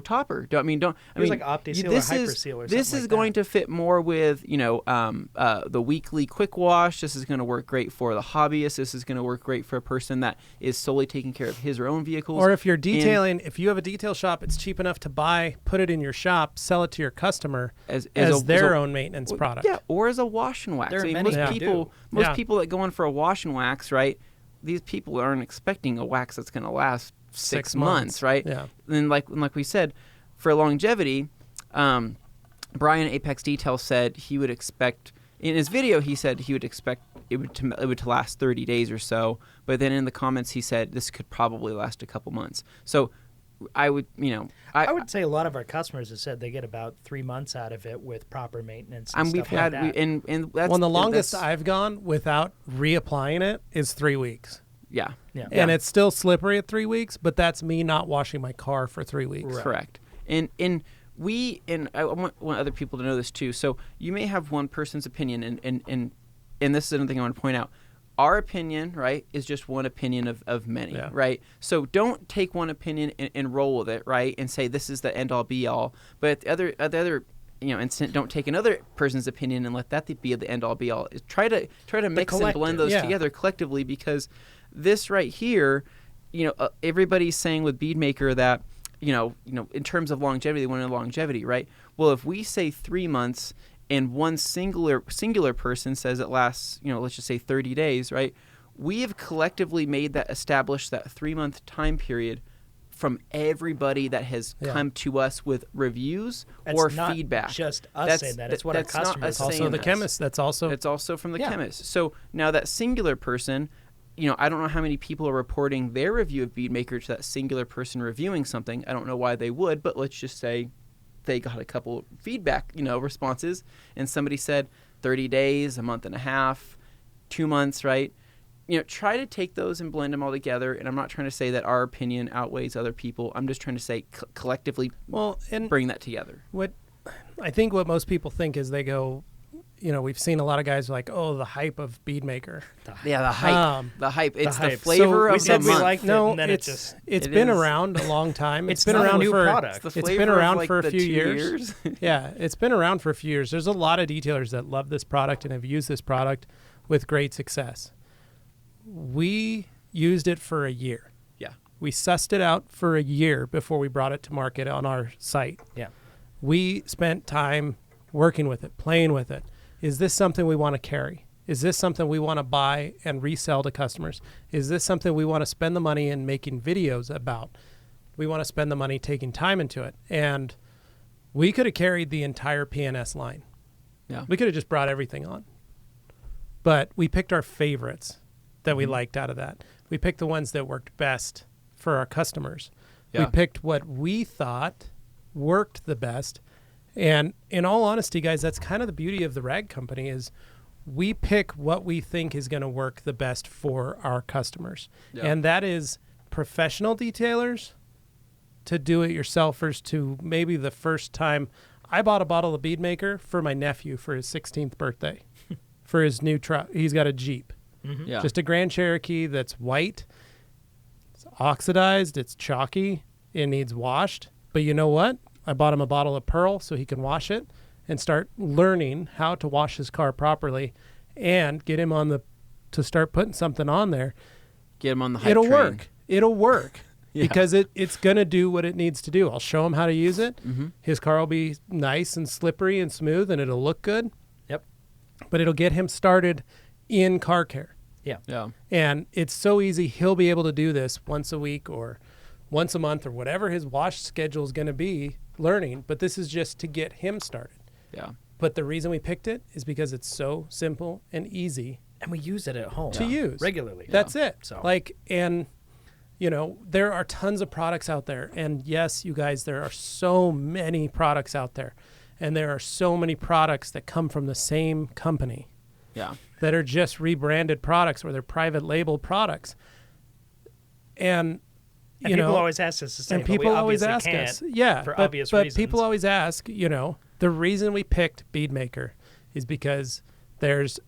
topper. Like OptiSeal or this Hyperseal is or something this is like going that. to fit more with the weekly quick wash. This is going to work great for the hobbyist. This is going to work great for a person that is solely taking care of his or own vehicles. Or if you're detailing, if you have a detail shop, it's cheap enough to buy, put it in your shop, sell it to your customer as their own maintenance product. Yeah, or as a wash and wax. There are many most people that go in for a wash and wax, right? These people aren't expecting a wax that's going to last 6 months, right? Yeah. And like we said, for longevity, Brian Apex Detail said he would expect, in his video, he said he would expect it would to last 30 days or so. But then in the comments, he said this could probably last a couple months. So I would, I would say a lot of our customers have said they get about 3 months out of it with proper maintenance. And we've stuff had, like that. and that's the longest that's, I've gone without reapplying it is 3 weeks. Yeah. And it's still slippery at 3 weeks, but that's me not washing my car for 3 weeks. Right. Correct. And I want other people to know this too. So you may have one person's opinion, and this is another thing I want to point out. Our opinion, right, is just one opinion of many, right? So don't take one opinion and roll with it, right, and say this is the end-all, be-all. But at the other instant, don't take another person's opinion and let that be the end-all, be-all. Try to mix and blend those together collectively, because this right here, everybody's saying with Beadmaker that, in terms of longevity, they want longevity, right? Well, if we say 3 months and one singular person says it lasts, let's just say 30 days, right? We have collectively established that 3-month time period from everybody that has come to us with reviews or feedback. Just us saying that. It's what our customers also the chemist. It's also from the chemist. So now that singular person, I don't know how many people are reporting their review of Beadmaker to that singular person reviewing something. I don't know why they would, but let's just say they got a couple feedback, responses, and somebody said 30 days, a month and a half, 2 months, right? Try to take those and blend them all together. And I'm not trying to say that our opinion outweighs other people. I'm just trying to say collectively bring that together. What most people think is they go, we've seen a lot of guys like, oh, the hype of Beadmaker. The hype. The hype. It's the hype. flavor so of the month. We liked it, and then it's been around a long time. It's been around for product. It's been around for a few 2 years. Yeah, it's been around for a few years. There's a lot of detailers that love this product and have used this product with great success. We used it for a year. Yeah. We sussed it out for a year before we brought it to market on our site. Yeah. We spent time working with it, playing with it. Is this something we want to carry? Is this something we want to buy and resell to customers? Is this something we want to spend the money in making videos about? We want to spend the money taking time into it. And we could have carried the entire PNS line. Yeah. We could have just brought everything on. But we picked our favorites that we liked out of that. We picked the ones that worked best for our customers. Yeah. We picked what we thought worked the best. And in all honesty, guys, that's kind of the beauty of the rag company is we pick what we think is going to work the best for our customers. Yeah. And that is professional detailers to do-it-yourselfers to maybe the first time. I bought a bottle of Beadmaker for my nephew for his 16th birthday for his new truck. He's got a Jeep. Mm-hmm. Yeah. Just a Grand Cherokee that's white. It's oxidized. It's chalky. It needs washed. But you know what? I bought him a bottle of Pearl so he can wash it and start learning how to wash his car properly and get him to start putting something on there. Get him on the hype It'll train. work. It'll work. Yeah. Because it's going to do what it needs to do. I'll show him how to use it. Mm-hmm. His car will be nice and slippery and smooth, and it'll look good. Yep. But it'll get him started in car care. Yeah. Yeah. And it's so easy. He'll be able to do this once a week or once a month or whatever his wash schedule is going to be learning. But this is just to get him started. Yeah. But the reason we picked it is because it's so simple and easy And we use it at home. to use. regularly. That's it. So. And there are tons of products out there. And yes, you guys, there are so many products out there. And there are so many products that come from the same company Yeah. that are just rebranded products or they're private label products. And And people always ask us to say, and but we people always obviously ask can't us, yeah, for but, obvious but reasons. people always ask, the reason we picked Bead Maker is because there's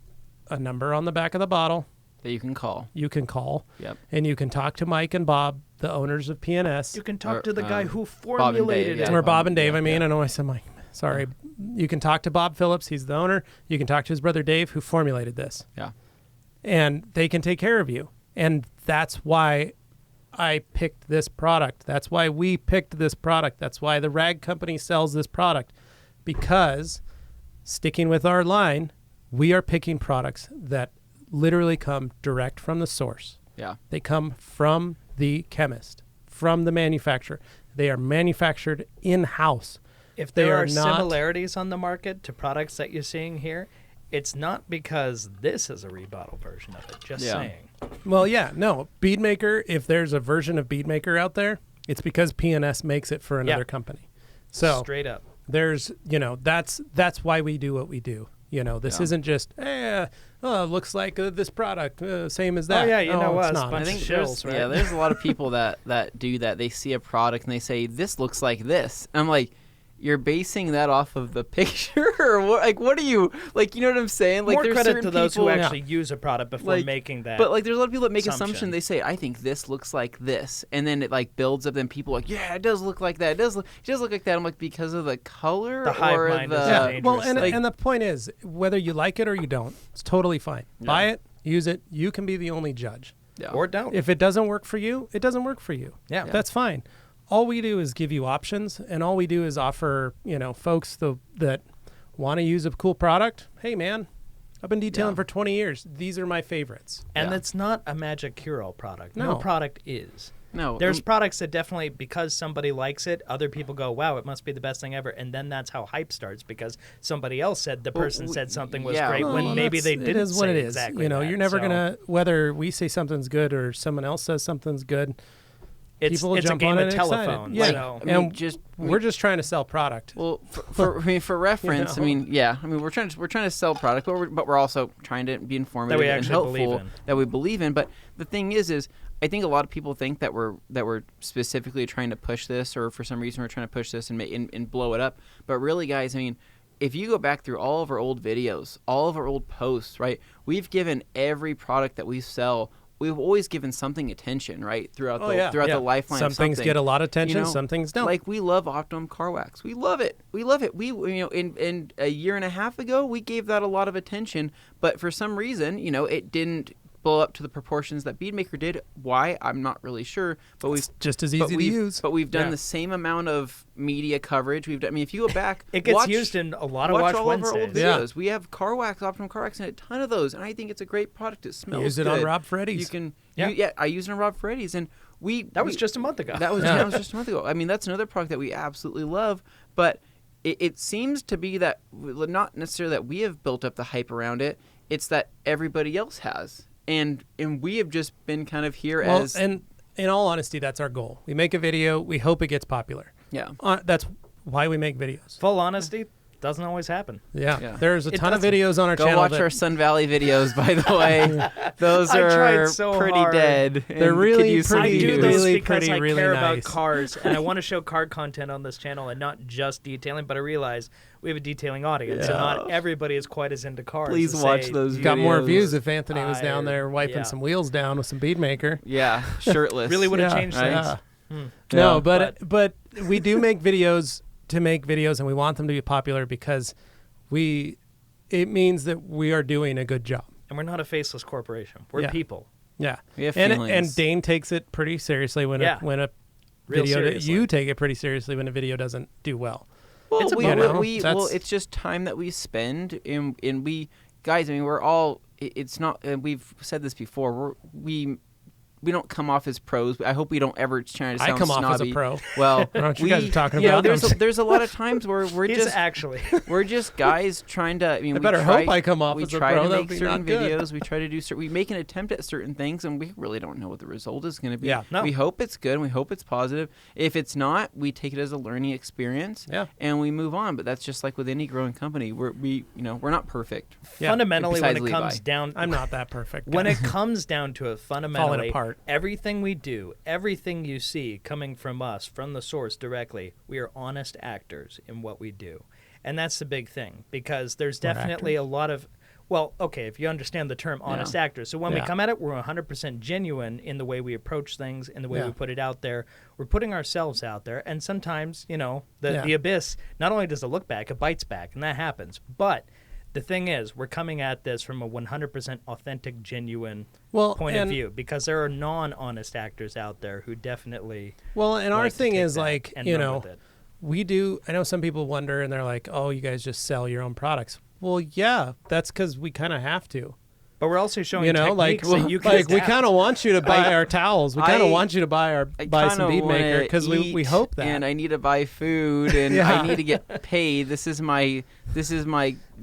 a number on the back of the bottle That you can call. you can call, Yep. and you can talk to Mike and Bob, the owners of PNS, You can talk to the guy who Dave, formulated yeah. it. or Bob and Dave. Yeah, I mean, yeah. I know I said Mike. Sorry. You can talk to Bob Phillips. He's the owner. You can talk to his brother Dave, who formulated this. Yeah. And they can take care of you. And that's why I picked this product. That's why we picked this product. That's why the rag company sells this product. Because, sticking with our line, we are picking products that literally come direct from the source. Yeah. They come from the chemist, from the manufacturer. They are manufactured in-house. If They there are are not- similarities on the market to products that you're seeing here, it's not because this is a rebottle version of it. Just Yeah. saying. Well, yeah, no. Bead Maker, if there's a version of Bead Maker out there, it's because PNS makes it for another company. So Straight up. there's, that's why we do what we do. This Yeah. isn't just, looks like this product, same as that. Oh, yeah, you know it's us, not. bunch I of think shills, right? there's a lot of people that do that. They see a product and they say, this looks like this. And I'm like, you're basing that off of the picture? Or what? Like, what are you, like, you know what I'm saying? Like, More there's credit certain to those people, who actually use a product before Like, making that. But, like, there's a lot of people that make assumption. assumption. They say, I think this looks like this. And then it, like, builds up. Then people are like, yeah, it does look like that. It does look like that. I'm like, because of the color The hive or mind the... is Yeah, dangerous well, thing. and the point is, whether you like it or you don't, it's totally fine. Yeah. Buy it, use it. You can be the only judge. Yeah. or don't. If it doesn't work for you, it doesn't work for you. Yeah. That's fine. All we do is give you options, and all we do is offer, folks that want to use a cool product. Hey, man, I've been detailing Yeah. for 20 years. These are my favorites. And Yeah. it's not a magic cure-all product. No No. product is. No. There's products that definitely, because somebody likes it, other people go, wow, it must be the best thing ever. And then that's how hype starts, because somebody else said the person said something was yeah, great well, when maybe they didn't It is what say it is. exactly You're that. never So going to, whether we say something's good or someone else says something's good, It's people a jump game on of it excited. telephone. Yeah. So. I mean, and we're just trying to sell product. Well, for reference, You know? I mean, yeah, I mean, we're trying to sell product, but we're also trying to be informative That we and actually helpful believe in. that we believe in. But the thing is I think a lot of people think that we're specifically trying to push this, or for some reason we're trying to push this and blow it up. But really, guys, I mean, if you go back through all of our old videos, all of our old posts, right, we've given every product that we sell. We've always given something attention, right, throughout the lifeline. Some of things something. get a lot of attention, You know, some things don't. Like, we love Optimum car wax. We love it. We love it. We in a year and a half ago, we gave that a lot of attention, but for some reason, it didn't blow up to the proportions that Bead Maker did. Why? I'm not really sure, but we've just as easy to use. But we've done Yeah. the same amount of media coverage. I mean, if you go back, It gets used in a lot of Watch all of our old Wednesdays. videos. We have Optimum car wax, and a ton of those, and I think it's a great product. It smells Use it good. on Rob Freddy's. You can, Yeah. I use it on Rob Freddy's, and That was just a month ago. that was just a month ago. I mean, that's another product that we absolutely love, but it seems to be that not necessarily that we have built up the hype around it. It's that everybody else has, and we have just been kind of here as and in all honesty, that's our goal. We make a video. We hope it gets popular. yeah. That's why we make videos. Full honesty, doesn't always happen. Yeah. There's a It ton of doesn't. videos on our Go channel. watch that- our Sun Valley videos, by the way. Those I tried are so pretty hard. dead. They're and really could use some I pretty- do views. this really because pretty, I really care nice. about cars, and I want to show car content on this channel and not just detailing, but I realize we have a detailing audience, and not everybody is quite as into cars. Please as, watch say, those Got more videos. views if Anthony was down I- there wiping yeah. some wheels down with some Bead Maker. Yeah, shirtless. Really would have Yeah, changed right. things. No, Yeah. but we do make videos to make videos, and we want them to be popular because it means that we are doing a good job. And we're not a faceless corporation. We're Yeah. people. Yeah, We have and feelings. Dane takes it pretty seriously when Yeah. a Real video. seriously. You take it pretty seriously when a video doesn't do well. Well, It's a we, bummer. we, That's- well, it's just time that we spend, and we, guys. I mean, we're all. It's not. And we've said this before. We we don't come off as pros. I hope we don't ever try to sound I come snobby. off as a pro. Well, I don't know what you guys are talking you know, about. there's a lot of times where we're He's just actually. we're just guys trying to. I mean, I better hope I come off we as a try pro. to That make would be certain not good. videos. We try to do. We make an attempt at certain things, and we really don't know what the result is going to be. Yeah. No. We hope it's good. And we hope it's positive. If it's not, we take it as a learning experience. Yeah. And we move on. But that's just like with any growing company. We're not perfect. Yeah. Fundamentally, when Besides it comes Levi. down, I'm not that perfect. when guys. it comes down to it, fundamentally, apart. everything we do, everything you see coming from us, from the source directly, we are honest actors in what we do. And that's the big thing, because there's What definitely actors? a lot of, well, okay, if you understand the term honest actors. So when we Yeah. come at it, we're 100% genuine in the way we approach things, in the way Yeah. we put it out there. We're putting ourselves out there. And sometimes, Yeah. the abyss, not only does it look back, it bites back, and that happens. But the thing is, we're coming at this from a 100% authentic, genuine point of view, because there are non-honest actors out there who definitely and our like to thing take is that like, and you run know, with it. we do. I know some people wonder, and they're like, "Oh, you guys just sell your own products." Well, yeah, that's because we kind of have to. But we're also showing You know, like, techniques that you can like we adapt. kind of want you to buy our towels. We kind of I- want you to buy some bead maker because we hope that. And I need to buy food, and Yeah. I need to get paid. This is my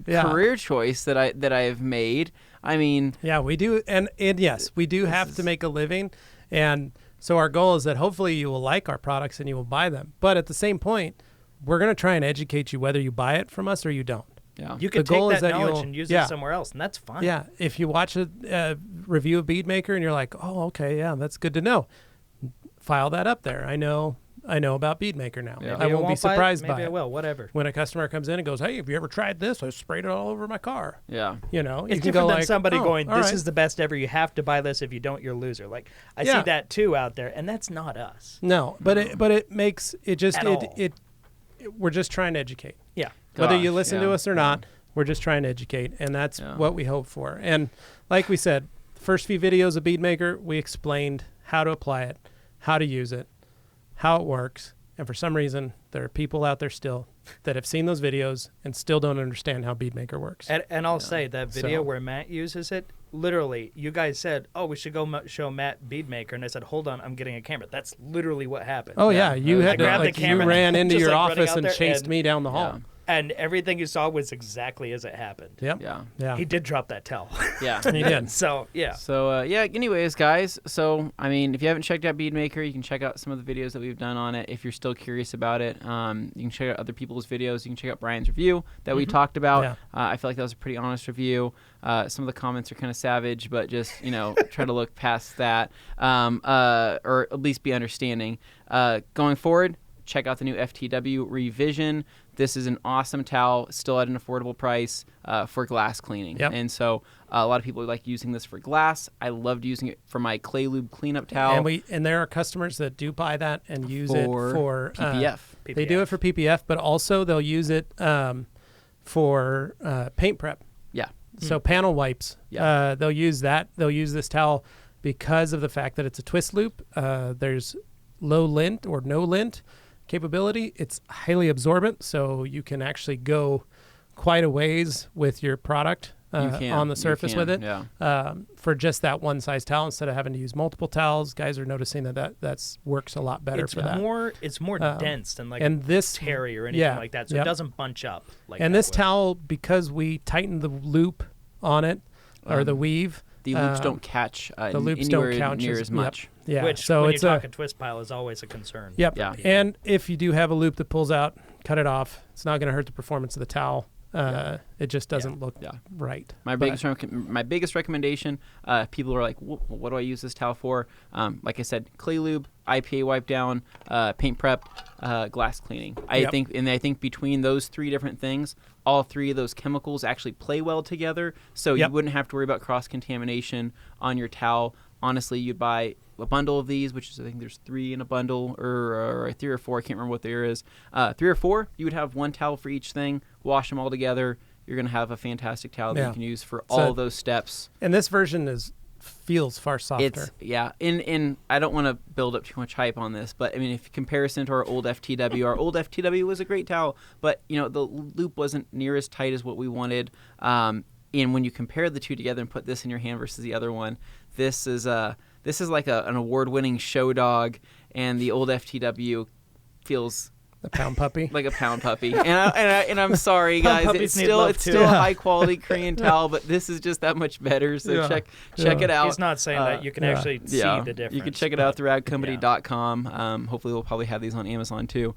Yeah. career choice that I have made. I mean, Yeah, we do, and yes, we do have to make a living, and so our goal is that hopefully you will like our products and you will buy them. But at the same point, we're going to try and educate you whether you buy it from us or you don't. yeah, You can the goal take is that that knowledge you'll- and use yeah. it somewhere else, and that's fine. Yeah, if you watch a review of Bead Maker and you're like, oh, okay, yeah, that's good to know, file that up there. I know about Bead Maker now. Yeah. I Maybe won't be surprised maybe by I it. will, whatever. When a customer comes in and goes, hey, have you ever tried this? I sprayed it all over my car. yeah. You know, It's you can different go than like, somebody oh, going, all this right. is the best ever. You have to buy this. If you don't, you're a loser. Like, I Yeah. see that too out there, and that's not us. No, but it makes it just At all. we're just trying to educate. Yeah. Whether you Gosh, listen to yeah, us or not, we're just trying to educate, and that's Yeah. what we hope for. And like we said, first few videos of Bead Maker, we explained how to apply it, how to use it, how it works. And for some reason, there are people out there still that have seen those videos and still don't understand how Bead Maker works. And I'll say that video So- where Matt uses it, literally, you guys said, oh, we should go show Matt Bead Maker. And I said, hold on, I'm getting a camera. That's literally what happened. Oh yeah, you I had to, grabbed the like, you camera, ran into just, your like, running office out and there, chased and- me down the hall. And everything you saw was exactly as it happened. Yep. Yeah. Yeah. He did drop that towel. Yeah. He did. So, yeah. So anyways, guys. So I mean, if you haven't checked out Bead Maker, you can check out some of the videos that we've done on it. If you're still curious about it, you can check out other people's videos. You can check out Brian's review that we talked about. Yeah. I feel like that was a pretty honest review. Some of the comments are kind of savage, but just try to look past that, or at least be understanding. Going forward, check out the new FTW revision. This is an awesome towel, still at an affordable price for glass cleaning. Yep. And so a lot of people like using this for glass. I loved using it for my clay lube cleanup towel. And there are customers that do buy that and use it for PPF. They do it for PPF, but also they'll use it for paint prep. Yeah. So panel wipes. Yeah. They'll use that. They'll use this towel because of the fact that it's a twist loop. There's low lint or no lint capability. It's highly absorbent, so you can actually go quite a ways with your product on the surface with it. Yeah. For just that one size towel instead of having to use multiple towels. Guys are noticing that works a lot better It's for that. It's more dense than like And this terry or anything yeah, like that, so yep. it doesn't bunch up like and that this would. towel, because we tightened the loop on it or the weave, The loops don't catch the loops don't anywhere count near as as much. Yeah, Which, so when it's you talk a twist pile, is always a concern. Yep. Yeah. And if you do have a loop that pulls out, cut it off. It's not going to hurt the performance of the towel. It just doesn't look right. My But- biggest recommendation. People are like, "What do I use this towel for?" Like I said, clay lube, IPA wipe down, paint prep, glass cleaning. I Yep. think between those three different things, all three of those chemicals actually play well together. So Yep. you wouldn't have to worry about cross contamination on your towel. Honestly, you'd buy a bundle of these, which is I think there's 3 in a bundle, or 3 or 4. I can't remember what there is. 3 or 4. You would have one towel for each thing. Wash them all together. You're gonna have a fantastic towel that Yeah. you can use for So- all those steps. And this version feels far softer. It's in I don't want to build up too much hype on this, but I mean, if comparison to our old FTW was a great towel, but the loop wasn't near as tight as what we wanted. And when you compare the two together and put this in your hand versus the other one, this This is like an award-winning show dog, and the old FTW feels A pound puppy. like a pound puppy. And I'm sorry, Pound guys. puppies need love, It's too. still a high-quality Korean towel, but this is just that much better. So Yeah. check it out. He's not saying that. You can actually see the difference. You can check it out through radcompany.com. Hopefully, we'll probably have these on Amazon too.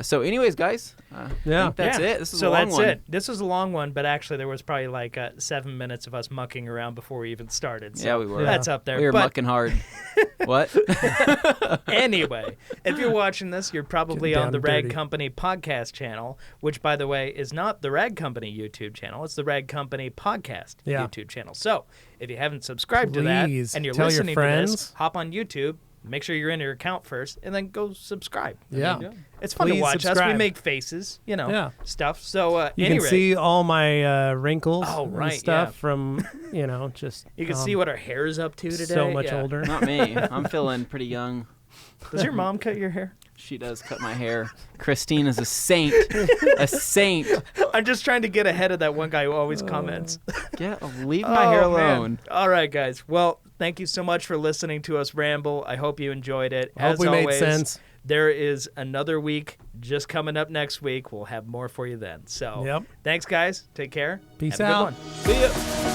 So, anyways, guys, I think that's it. This is a long one. This was a long one, but actually there was probably like 7 minutes of us mucking around before we even started. So Yeah, we were. That's up there. We were but mucking hard. What? anyway, if you're watching this, you're probably Getting on the down Rag dirty. Company podcast channel, which, by the way, is not the Rag Company YouTube channel. It's the Rag Company podcast YouTube channel. So if you haven't subscribed to that Please and you're tell your listening to friends. this, hop on YouTube. Make sure you're in your account first, and then go subscribe. Yeah. It's fun to Please watch us. We subscribe. make faces, Yeah. stuff. So You anyway, can see all my wrinkles Oh, right, and stuff yeah. from, just you can see what our hair is up to today. so much Yeah. older. Not me. I'm feeling pretty young. Does your mom cut your hair? She does cut my hair. Christine is a saint. A saint. I'm just trying to get ahead of that one guy who always comments. Leave my hair Oh, man. alone. All right, guys. Well, thank you so much for listening to us ramble. I hope you enjoyed it. I hope As we always, made sense. there is another week just coming up next week. We'll have more for you then. So, Yep. thanks, guys. Take care. Peace Have a out. good one. See ya.